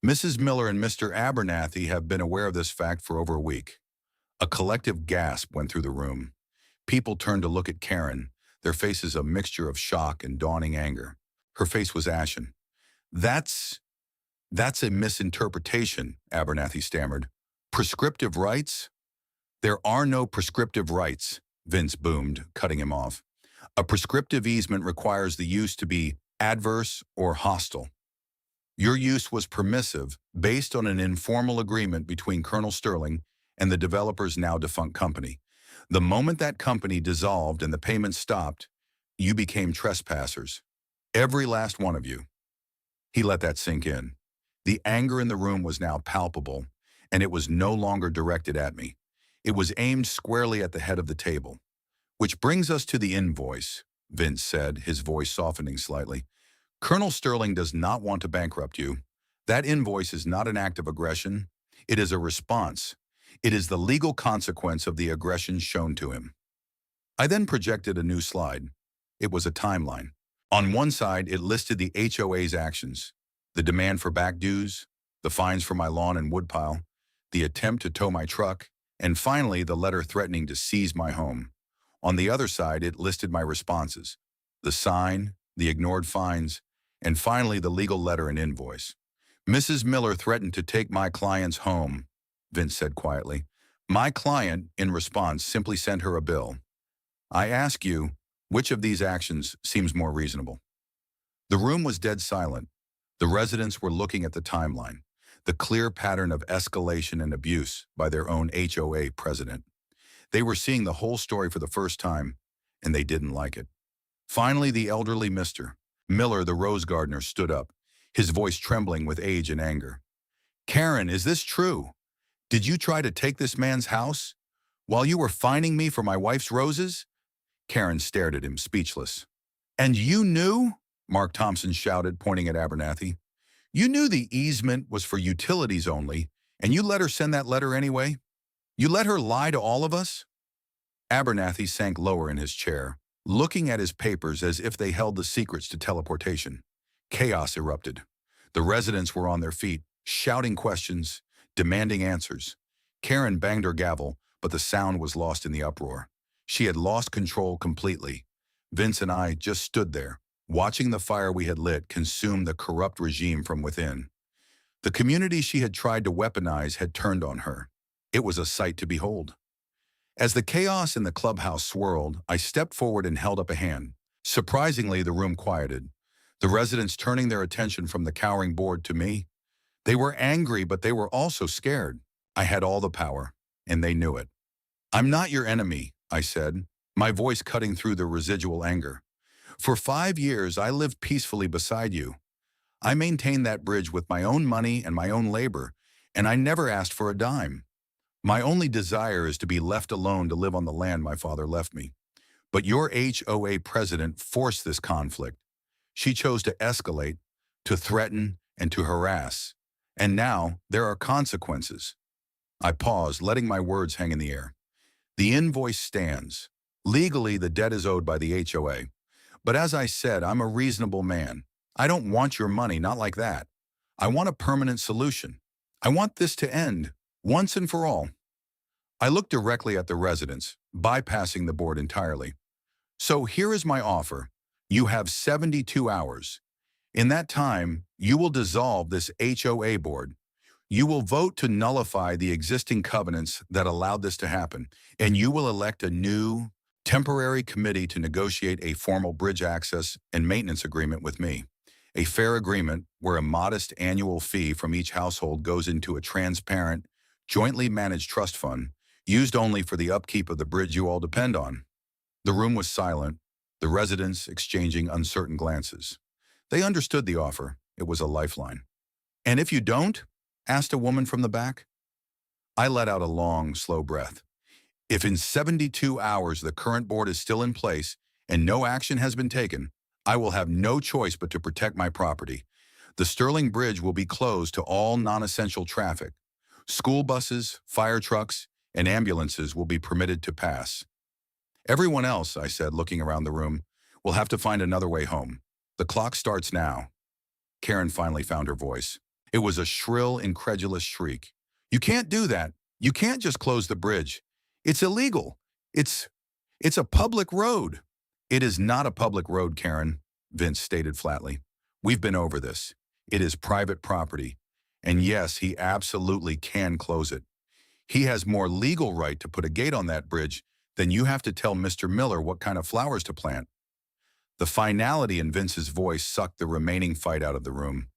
Mrs. Miller and Mr. Abernathy have been aware of this fact for over a week." A collective gasp went through the room. People turned to look at Karen, their faces a mixture of shock and dawning anger. Her face was ashen. That's a misinterpretation," Abernathy stammered. "Prescriptive rights?" "There are no prescriptive rights," Vince boomed, cutting him off. "A prescriptive easement requires the use to be adverse or hostile. Your use was permissive, based on an informal agreement between Colonel Sterling and the developer's now defunct company. The moment that company dissolved and the payments stopped, you became trespassers. Every last one of you." He let that sink in. The anger in the room was now palpable, and it was no longer directed at me. It was aimed squarely at the head of the table. "Which brings us to the invoice," Vince said, his voice softening slightly. "Colonel Sterling does not want to bankrupt you. That invoice is not an act of aggression. It is a response. It is the legal consequence of the aggression shown to him. I then projected a new slide. It was a timeline. On one side, it listed the HOA's actions, the demand for back dues, the fines for my lawn and woodpile, the attempt to tow my truck, and finally the letter threatening to seize my home. On the other side, it listed my responses, the sign, the ignored fines, and finally the legal letter and invoice. Mrs. Miller threatened to take my client's home, Vince said quietly. My client, in response, simply sent her a bill. I ask you, which of these actions seems more reasonable? The room was dead silent. The residents were looking at the timeline, the clear pattern of escalation and abuse by their own HOA president. They were seeing the whole story for the first time, and they didn't like it. Finally, the elderly Mr. Miller, the rose gardener, stood up, his voice trembling with age and anger. Karen, is this true? Did you try to take this man's house while you were fining me for my wife's roses? Karen stared at him, speechless. And you knew? Mark Thompson shouted, pointing at Abernathy. You knew the easement was for utilities only, and you let her send that letter anyway? You let her lie to all of us? Abernathy sank lower in his chair, looking at his papers as if they held the secrets to teleportation. Chaos erupted. The residents were on their feet, shouting questions, demanding answers. Karen banged her gavel, but the sound was lost in the uproar. She had lost control completely. Vince and I just stood there, watching the fire we had lit consume the corrupt regime from within. The community she had tried to weaponize had turned on her. It was a sight to behold. As the chaos in the clubhouse swirled, I stepped forward and held up a hand. Surprisingly, the room quieted, the residents turning their attention from the cowering board to me. They were angry, but they were also scared. I had all the power, and they knew it. I'm not your enemy, I said, my voice cutting through the residual anger. For 5 years, I lived peacefully beside you. I maintained that bridge with my own money and my own labor, and I never asked for a dime. My only desire is to be left alone to live on the land my father left me. But your HOA president forced this conflict. She chose to escalate, to threaten, and to harass. And now, there are consequences. I paused, letting my words hang in the air. The invoice stands. Legally, the debt is owed by the HOA. But as I said, I'm a reasonable man. I don't want your money, not like that. I want a permanent solution. I want this to end, once and for all. I looked directly at the residents, bypassing the board entirely. So here is my offer. You have 72 hours. In that time, you will dissolve this HOA board. You will vote to nullify the existing covenants that allowed this to happen, and you will elect a new, temporary committee to negotiate a formal bridge access and maintenance agreement with me. A fair agreement where a modest annual fee from each household goes into a transparent, jointly managed trust fund, used only for the upkeep of the bridge you all depend on. The room was silent, the residents exchanging uncertain glances. They understood the offer. It was a lifeline. And if you don't? Asked a woman from the back. I let out a long, slow breath. If in 72 hours the current board is still in place and no action has been taken, I will have no choice but to protect my property. The Sterling Bridge will be closed to all non-essential traffic. School buses, fire trucks, and ambulances will be permitted to pass. Everyone else, I said, looking around the room, will have to find another way home. The clock starts now. Karen finally found her voice. It was a shrill, incredulous shriek. You can't do that. You can't just close the bridge. It's illegal. It's a public road. It is not a public road, Karen, Vince stated flatly. We've been over this. It is private property. And yes, he absolutely can close it. He has more legal right to put a gate on that bridge than you have to tell Mr. Miller what kind of flowers to plant. The finality in Vince's voice sucked the remaining fight out of the room.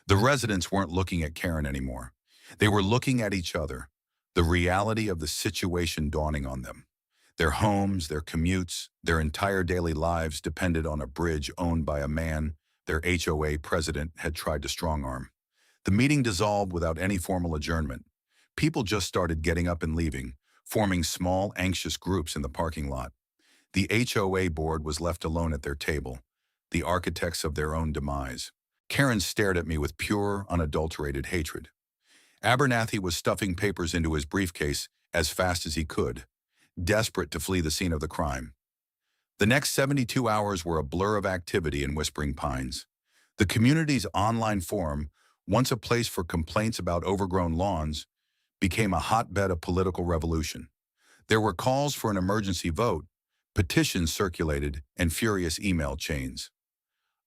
The residents weren't looking at Karen anymore. They were looking at each other, the reality of the situation dawning on them. Their homes, their commutes, their entire daily lives depended on a bridge owned by a man their HOA president had tried to strong-arm. The meeting dissolved without any formal adjournment. People just started getting up and leaving, forming small, anxious groups in the parking lot. The HOA board was left alone at their table, the architects of their own demise. Karen stared at me with pure, unadulterated hatred. Abernathy was stuffing papers into his briefcase as fast as he could, desperate to flee the scene of the crime. The next 72 hours were a blur of activity in Whispering Pines. The community's online forum, once a place for complaints about overgrown lawns, became a hotbed of political revolution. There were calls for an emergency vote, petitions circulated, and furious email chains.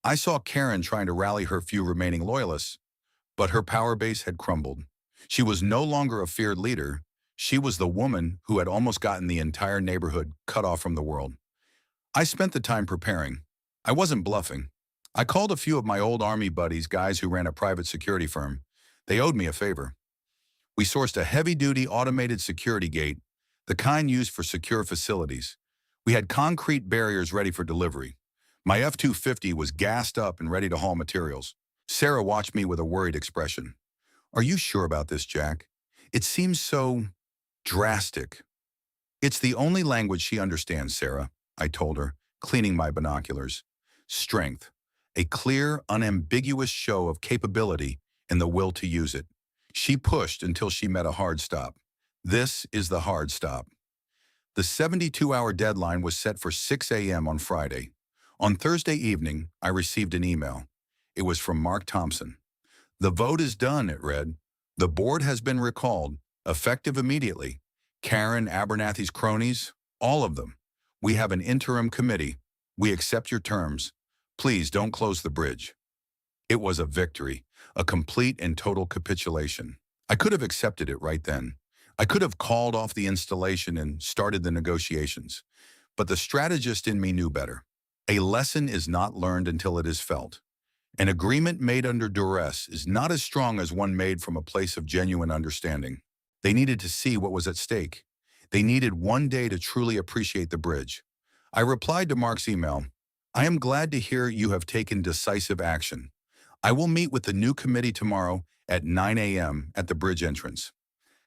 I saw Karen trying to rally her few remaining loyalists, but her power base had crumbled. She was no longer a feared leader. She was the woman who had almost gotten the entire neighborhood cut off from the world. I spent the time preparing. I wasn't bluffing. I called a few of my old Army buddies, guys who ran a private security firm. They owed me a favor. We sourced a heavy-duty automated security gate, the kind used for secure facilities. We had concrete barriers ready for delivery. My F-250 was gassed up and ready to haul materials. Sarah watched me with a worried expression. "Are you sure about this, Jack? It seems so drastic." "It's the only language she understands, Sarah," I told her, cleaning my binoculars. Strength. A clear, unambiguous show of capability and the will to use it. She pushed until she met a hard stop. This is the hard stop. The 72-hour deadline was set for 6 a.m. on Friday. On Thursday evening, I received an email. It was from Mark Thompson. "The vote is done," it read. "The board has been recalled, effective immediately. Karen Abernathy's cronies, all of them. We have an interim committee. We accept your terms. Please don't close the bridge." It was a victory, a complete and total capitulation. I could have accepted it right then. I could have called off the installation and started the negotiations. But the strategist in me knew better. A lesson is not learned until it is felt. An agreement made under duress is not as strong as one made from a place of genuine understanding. They needed to see what was at stake. They needed one day to truly appreciate the bridge. I replied to Mark's email, "I am glad to hear you have taken decisive action. I will meet with the new committee tomorrow at 9 a.m. at the bridge entrance.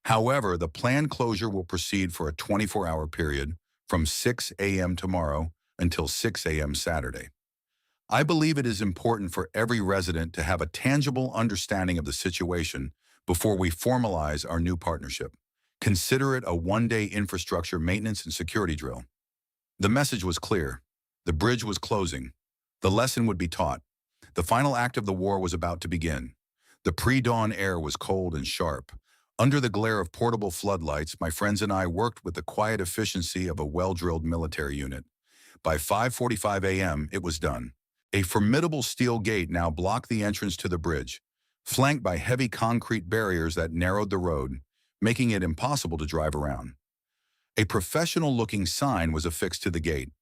However, the planned closure will proceed for a 24-hour period from 6 a.m. tomorrow until 6 a.m. Saturday. I believe it is important for every resident to have a tangible understanding of the situation before we formalize our new partnership. Consider it a one-day infrastructure maintenance and security drill." The message was clear. The bridge was closing. The lesson would be taught. The final act of the war was about to begin. The pre-dawn air was cold and sharp. Under the glare of portable floodlights, my friends and I worked with the quiet efficiency of a well-drilled military unit. By 5:45 a.m., it was done. A formidable steel gate now blocked the entrance to the bridge, flanked by heavy concrete barriers that narrowed the road, making it impossible to drive around. A professional-looking sign was affixed to the gate.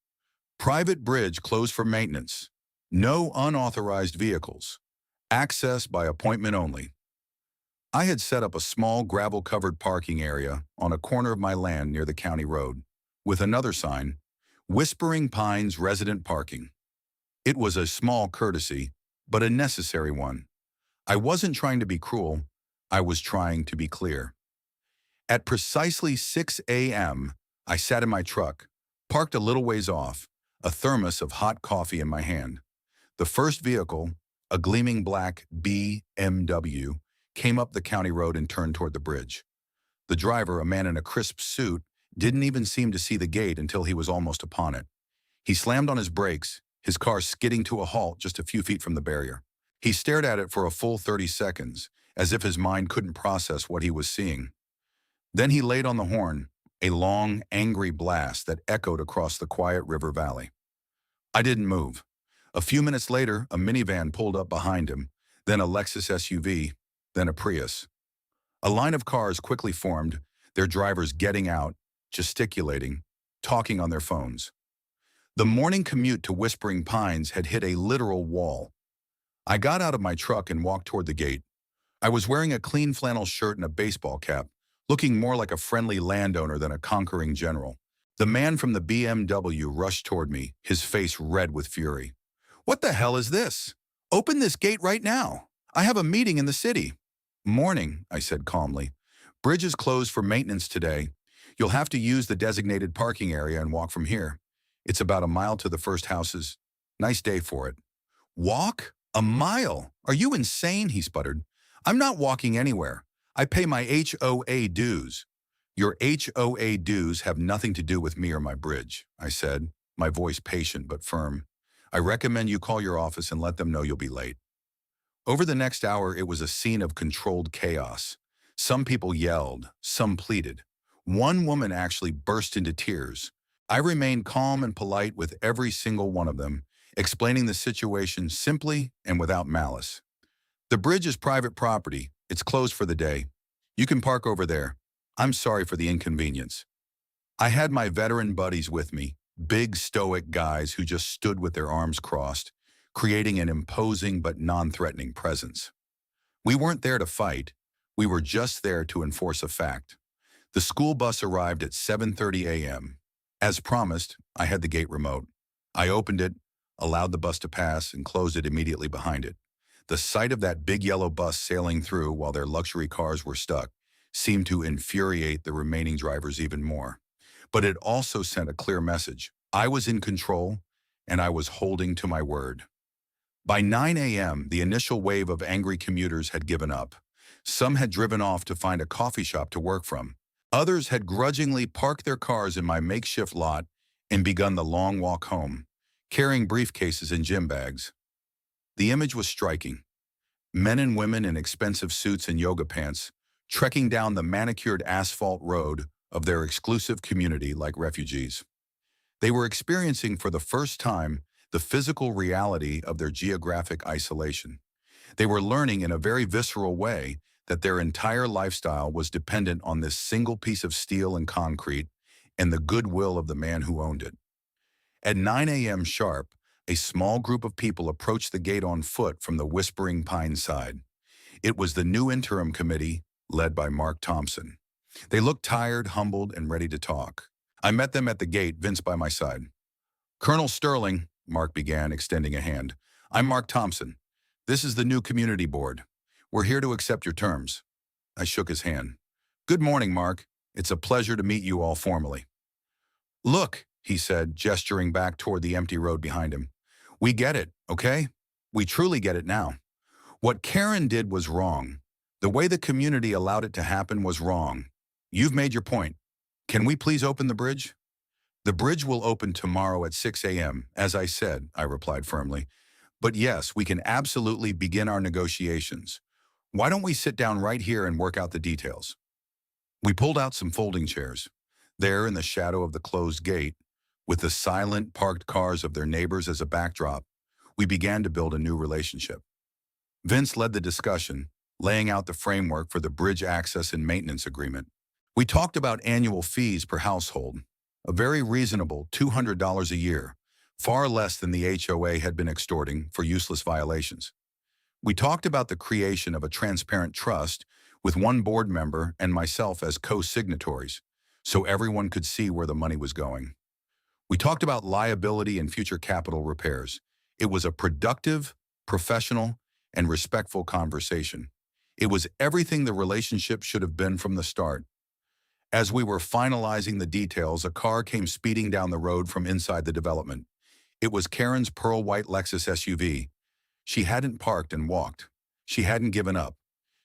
"Private bridge closed for maintenance. No unauthorized vehicles. Access by appointment only." I had set up a small gravel-covered parking area on a corner of my land near the county road, with another sign, "Whispering Pines Resident Parking." It was a small courtesy, but a necessary one. I wasn't trying to be cruel. I was trying to be clear. At precisely 6 a.m., I sat in my truck, parked a little ways off, a thermos of hot coffee in my hand. The first vehicle, a gleaming black BMW, came up the county road and turned toward the bridge. The driver, a man in a crisp suit, didn't even seem to see the gate until he was almost upon it. He slammed on his brakes, his car skidding to a halt just a few feet from the barrier. He stared at it for a full 30 seconds, as if his mind couldn't process what he was seeing. Then he laid on the horn, a long, angry blast that echoed across the quiet river valley. I didn't move. A few minutes later, a minivan pulled up behind him, then a Lexus SUV, then a Prius. A line of cars quickly formed, their drivers getting out, gesticulating, talking on their phones. The morning commute to Whispering Pines had hit a literal wall. I got out of my truck and walked toward the gate. I was wearing a clean flannel shirt and a baseball cap, looking more like a friendly landowner than a conquering general. The man from the BMW rushed toward me, his face red with fury. "What the hell is this? Open this gate right now. I have a meeting in the city." "Morning," I said calmly. "Bridge is closed for maintenance today. You'll have to use the designated parking area and walk from here. It's about a mile to the first houses. Nice day for it." "Walk? A mile? Are you insane?" he sputtered. "I'm not walking anywhere. I pay my HOA dues. Your HOA dues have nothing to do with me or my bridge, I said, my voice patient but firm. I recommend you call your office and let them know you'll be late. Over the next hour, it was a scene of controlled chaos. Some people yelled, some pleaded. One woman actually burst into tears. I remained calm and polite with every single one of them, explaining the situation simply and without malice. The bridge is private property. It's closed for the day. You can park over there. I'm sorry for the inconvenience. I had my veteran buddies with me, big stoic guys who just stood with their arms crossed, creating an imposing but non-threatening presence. We weren't there to fight. We were just there to enforce a fact. The school bus arrived at 7:30 a.m. As promised, I had the gate remote. I opened it, allowed the bus to pass, and closed it immediately behind it. The sight of that big yellow bus sailing through while their luxury cars were stuck seemed to infuriate the remaining drivers even more. But it also sent a clear message. I was in control, and I was holding to my word. By 9 a.m., the initial wave of angry commuters had given up. Some had driven off to find a coffee shop to work from. Others had grudgingly parked their cars in my makeshift lot and begun the long walk home, carrying briefcases and gym bags. The image was striking. Men and women in expensive suits and yoga pants, trekking down the manicured asphalt road of their exclusive community like refugees. They were experiencing for the first time the physical reality of their geographic isolation. They were learning in a very visceral way that their entire lifestyle was dependent on this single piece of steel and concrete and the goodwill of the man who owned it. At 9 a.m. sharp, a small group of people approached the gate on foot from the Whispering Pines side. It was the new interim committee, led by Mark Thompson. They looked tired, humbled, and ready to talk. I met them at the gate, Vince by my side. Colonel Sterling, Mark began, extending a hand. I'm Mark Thompson. This is the new community board. We're here to accept your terms. I shook his hand. Good morning, Mark. It's a pleasure to meet you all formally. Look, he said, gesturing back toward the empty road behind him. We get it, okay? We truly get it now. What Karen did was wrong. The way the community allowed it to happen was wrong. You've made your point. Can we please open the bridge? The bridge will open tomorrow at 6 a.m., as I said, I replied firmly. But yes, we can absolutely begin our negotiations. Why don't we sit down right here and work out the details? We pulled out some folding chairs. There, in the shadow of the closed gate, with the silent, parked cars of their neighbors as a backdrop, we began to build a new relationship. Vince led the discussion, laying out the framework for the bridge access and maintenance agreement. We talked about annual fees per household, a very reasonable $200 a year, far less than the HOA had been extorting for useless violations. We talked about the creation of a transparent trust with one board member and myself as co-signatories, so everyone could see where the money was going. We talked about liability and future capital repairs. It was a productive, professional, and respectful conversation. It was everything the relationship should have been from the start. As we were finalizing the details, a car came speeding down the road from inside the development. It was Karen's pearl white Lexus SUV. She hadn't parked and walked. She hadn't given up.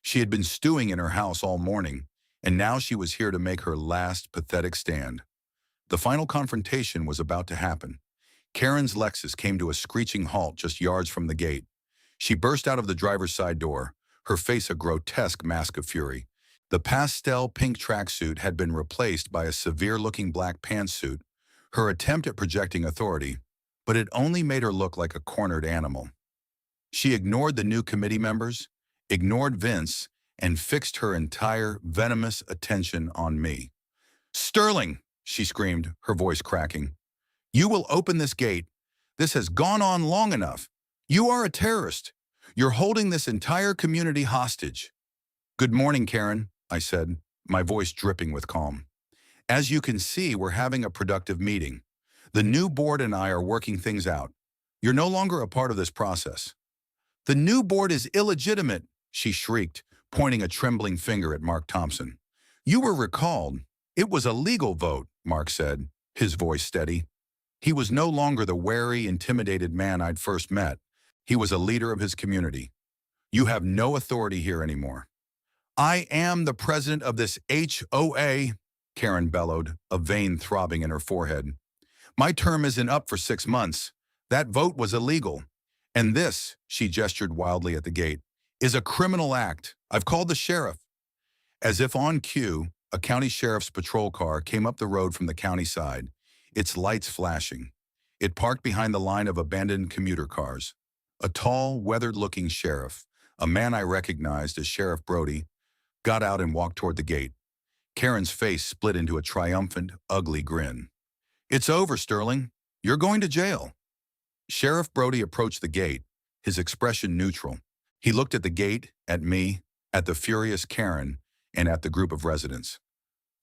She had been stewing in her house all morning, and now she was here to make her last pathetic stand. The final confrontation was about to happen. Karen's Lexus came to a screeching halt just yards from the gate. She burst out of the driver's side door, her face a grotesque mask of fury. The pastel pink tracksuit had been replaced by a severe-looking black pantsuit, her attempt at projecting authority, but it only made her look like a cornered animal. She ignored the new committee members, ignored Vince, and fixed her entire venomous attention on me. Sterling, she screamed, her voice cracking. You will open this gate. This has gone on long enough. You are a terrorist. You're holding this entire community hostage. Good morning, Karen, I said, my voice dripping with calm. As you can see, we're having a productive meeting. The new board and I are working things out. You're no longer a part of this process. The new board is illegitimate, she shrieked, pointing a trembling finger at Mark Thompson. You were recalled. It was a legal vote, Mark said, his voice steady. He was no longer the wary, intimidated man I'd first met. He was a leader of his community. You have no authority here anymore. I am the president of this HOA, Karen bellowed, a vein throbbing in her forehead. My term isn't up for 6 months. That vote was illegal. And this, she gestured wildly at the gate, is a criminal act. I've called the sheriff. As if on cue, a county sheriff's patrol car came up the road from the county side, its lights flashing. It parked behind the line of abandoned commuter cars. A tall, weathered-looking sheriff, a man I recognized as Sheriff Brody, got out and walked toward the gate. Karen's face split into a triumphant, ugly grin. It's over, Sterling. You're going to jail. Sheriff Brody approached the gate, his expression neutral. He looked at the gate, at me, at the furious Karen, and at the group of residents.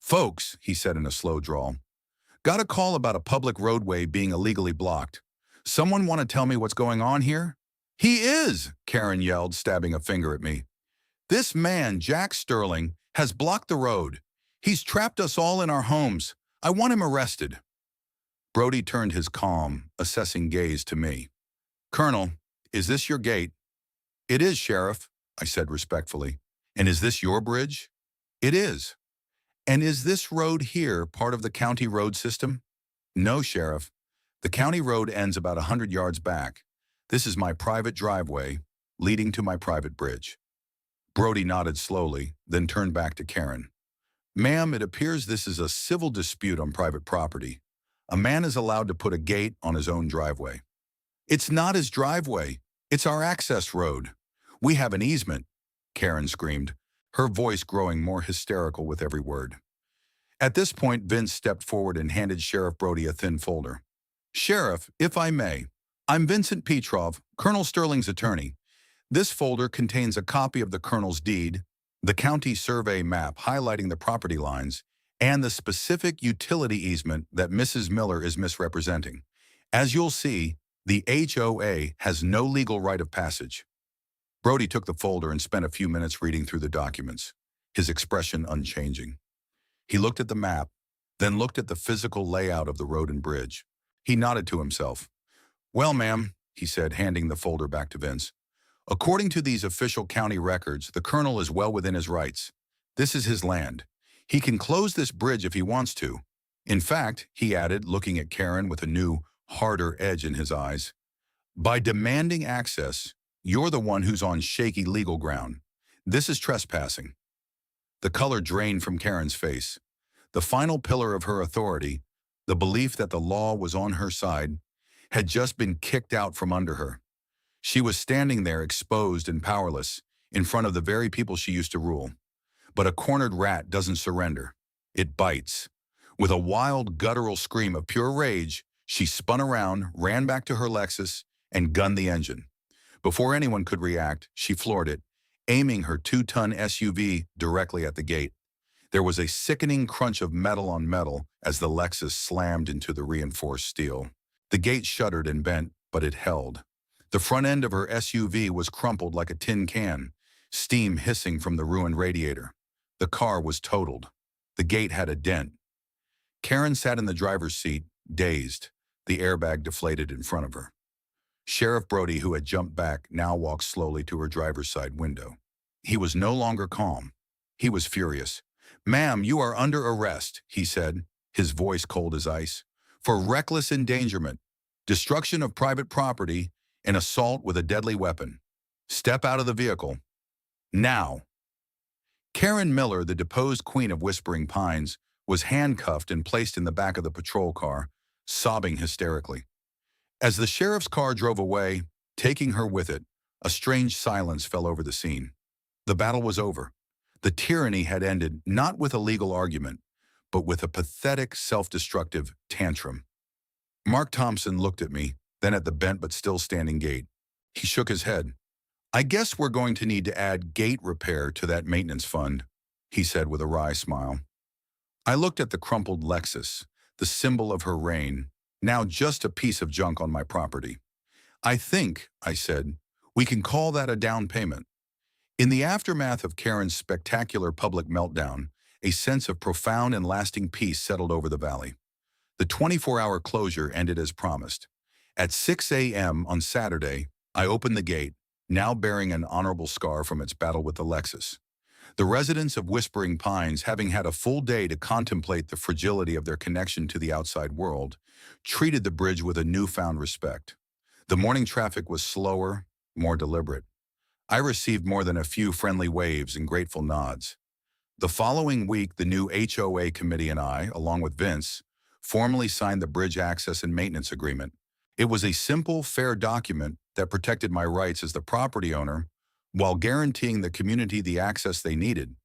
Folks, he said in a slow drawl, got a call about a public roadway being illegally blocked. Someone want to tell me what's going on here? He is, Karen yelled, stabbing a finger at me. This man, Jack Sterling, has blocked the road. He's trapped us all in our homes. I want him arrested. Brody turned his calm, assessing gaze to me. Colonel, is this your gate? It is, Sheriff, I said respectfully. And is this your bridge? It is. And is this road here part of the county road system? No, Sheriff. The county road ends about 100 yards back. This is my private driveway, leading to my private bridge. Brody nodded slowly, then turned back to Karen. Ma'am, it appears this is a civil dispute on private property. A man is allowed to put a gate on his own driveway. It's not his driveway. It's our access road. We have an easement, Karen screamed, her voice growing more hysterical with every word. At this point, Vince stepped forward and handed Sheriff Brody a thin folder. Sheriff, if I may, I'm Vincent Petrov, Colonel Sterling's attorney. This folder contains a copy of the Colonel's deed, the county survey map highlighting the property lines, and the specific utility easement that Mrs. Miller is misrepresenting. As you'll see, the HOA has no legal right of passage. Brody took the folder and spent a few minutes reading through the documents, his expression unchanging. He looked at the map, then looked at the physical layout of the road and bridge. He nodded to himself. Well, ma'am, he said, handing the folder back to Vince. According to these official county records, the Colonel is well within his rights. This is his land. He can close this bridge if he wants to. In fact, he added, looking at Karen with a new, harder edge in his eyes, by demanding access, you're the one who's on shaky legal ground. This is trespassing. The color drained from Karen's face. The final pillar of her authority, the belief that the law was on her side, had just been kicked out from under her. She was standing there exposed and powerless, in front of the very people she used to rule. But a cornered rat doesn't surrender. It bites. With a wild, guttural scream of pure rage, she spun around, ran back to her Lexus, and gunned the engine. Before anyone could react, she floored it, aiming her 2-ton SUV directly at the gate. There was a sickening crunch of metal on metal as the Lexus slammed into the reinforced steel. The gate shuddered and bent, but it held. The front end of her SUV was crumpled like a tin can, steam hissing from the ruined radiator. The car was totaled. The gate had a dent. Karen sat in the driver's seat, dazed, the airbag deflated in front of her. Sheriff Brody, who had jumped back, now walked slowly to her driver's side window. He was no longer calm. He was furious. Ma'am, you are under arrest, he said, his voice cold as ice, for reckless endangerment, destruction of private property, and assault with a deadly weapon. Step out of the vehicle. Now. Karen Miller, the deposed queen of Whispering Pines, was handcuffed and placed in the back of the patrol car, sobbing hysterically. As the sheriff's car drove away, taking her with it, a strange silence fell over the scene. The battle was over. The tyranny had ended not with a legal argument, but with a pathetic, self-destructive tantrum. Mark Thompson looked at me, then at the bent but still standing gate. He shook his head. I guess we're going to need to add gate repair to that maintenance fund, he said with a wry smile. I looked at the crumpled Lexus, the symbol of her reign, now just a piece of junk on my property. I think, I said, we can call that a down payment. In the aftermath of Karen's spectacular public meltdown, a sense of profound and lasting peace settled over the valley. The 24-hour closure ended as promised. At 6 a.m. on Saturday, I opened the gate, now bearing an honorable scar from its battle with the Lexus. The residents of Whispering Pines, having had a full day to contemplate the fragility of their connection to the outside world, treated the bridge with a newfound respect. The morning traffic was slower, more deliberate. I received more than a few friendly waves and grateful nods. The following week, the new HOA committee and I, along with Vince, formally signed the Bridge Access and Maintenance Agreement. It was a simple, fair document that protected my rights as the property owner while guaranteeing the community the access they needed.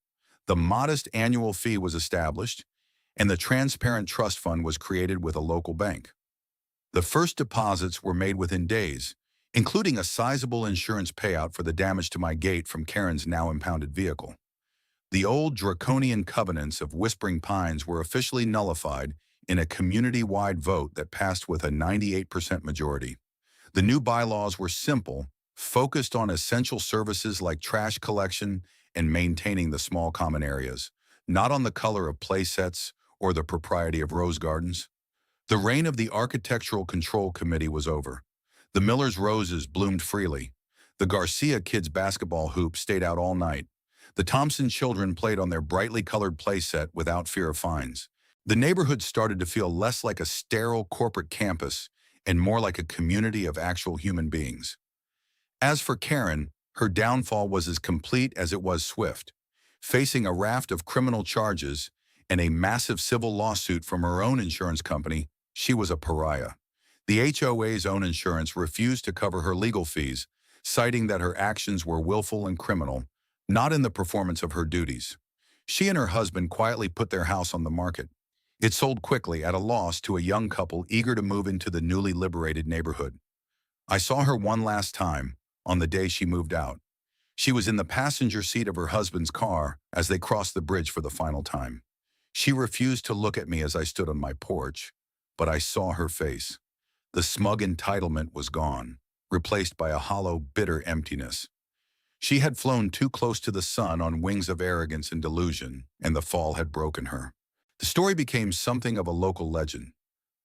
The modest annual fee was established, and the transparent trust fund was created with a local bank. The first deposits were made within days, including a sizable insurance payout for the damage to my gate from Karen's now impounded vehicle. The old draconian covenants of Whispering Pines were officially nullified in a community-wide vote that passed with a 98% majority. The new bylaws were simple, focused on essential services like trash collection and maintaining the small common areas, not on the color of play sets or the propriety of rose gardens. The reign of the Architectural Control Committee was over. The Miller's roses bloomed freely. The Garcia kids' basketball hoop stayed out all night. The Thompson children played on their brightly colored playset without fear of fines. The neighborhood started to feel less like a sterile corporate campus and more like a community of actual human beings. As for Karen, her downfall was as complete as it was swift. Facing a raft of criminal charges and a massive civil lawsuit from her own insurance company, she was a pariah. The HOA's own insurance refused to cover her legal fees, citing that her actions were willful and criminal, not in the performance of her duties. She and her husband quietly put their house on the market. It sold quickly at a loss to a young couple eager to move into the newly liberated neighborhood. I saw her one last time, on the day she moved out. She was in the passenger seat of her husband's car as they crossed the bridge for the final time. She refused to look at me as I stood on my porch, but I saw her face. The smug entitlement was gone, replaced by a hollow, bitter emptiness. She had flown too close to the sun on wings of arrogance and delusion, and the fall had broken her. The story became something of a local legend.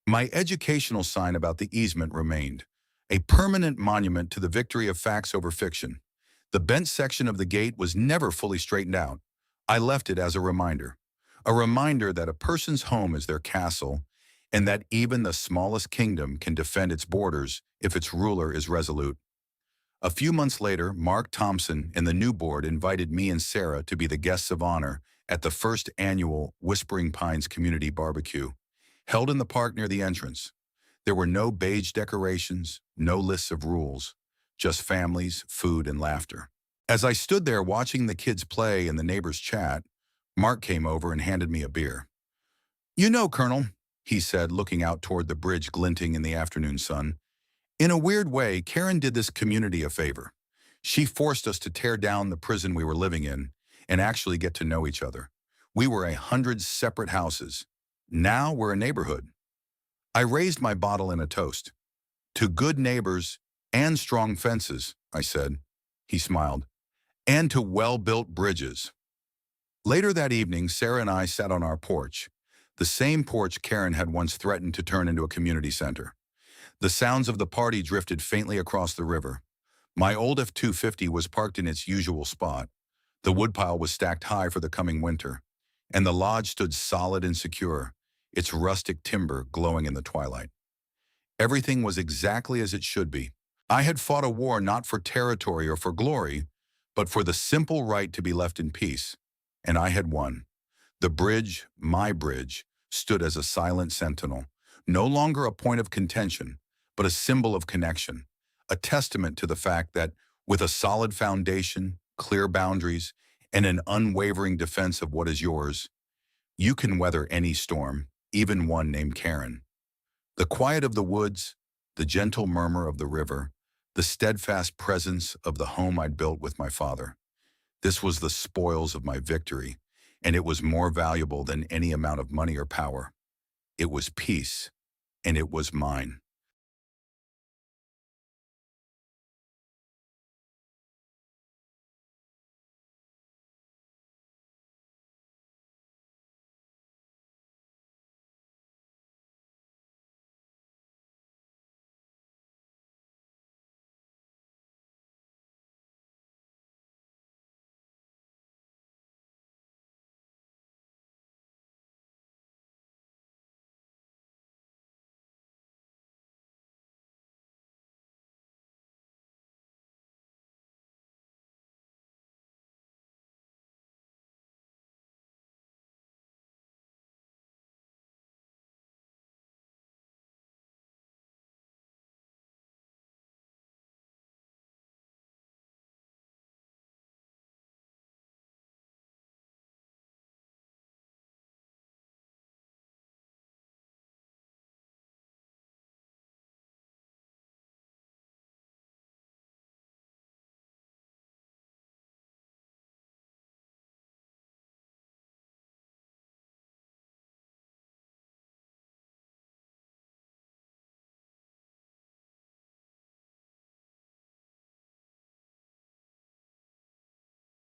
My educational sign about the easement remained, a permanent monument to the victory of facts over fiction. The bent section of the gate was never fully straightened out. I left it as a reminder that a person's home is their castle, and that even the smallest kingdom can defend its borders if its ruler is resolute. A few months later, Mark Thompson and the new board invited me and Sarah to be the guests of honor at the first annual Whispering Pines Community Barbecue, held in the park near the entrance. There were no beige decorations, no lists of rules, just families, food, and laughter. As I stood there watching the kids play and the neighbors chat, Mark came over and handed me a beer. "You know, Colonel," he said, looking out toward the bridge glinting in the afternoon sun, "in a weird way, Karen did this community a favor. She forced us to tear down the prison we were living in and actually get to know each other. We were 100 separate houses. Now we're a neighborhood." I raised my bottle in a toast. "To good neighbors and strong fences," I said. He smiled. "And to well-built bridges." Later that evening, Sarah and I sat on our porch, the same porch Karen had once threatened to turn into a community center. The sounds of the party drifted faintly across the river. My old F-250 was parked in its usual spot. The woodpile was stacked high for the coming winter, and the lodge stood solid and secure, its rustic timber glowing in the twilight. Everything was exactly as it should be. I had fought a war not for territory or for glory, but for the simple right to be left in peace, and I had won. The bridge, my bridge, stood as a silent sentinel, no longer a point of contention, but a symbol of connection, a testament to the fact that with a solid foundation, clear boundaries, and an unwavering defense of what is yours, you can weather any storm, even one named Karen. The quiet of the woods, the gentle murmur of the river, the steadfast presence of the home I'd built with my father. This was the spoils of my victory, and it was more valuable than any amount of money or power. It was peace, and it was mine.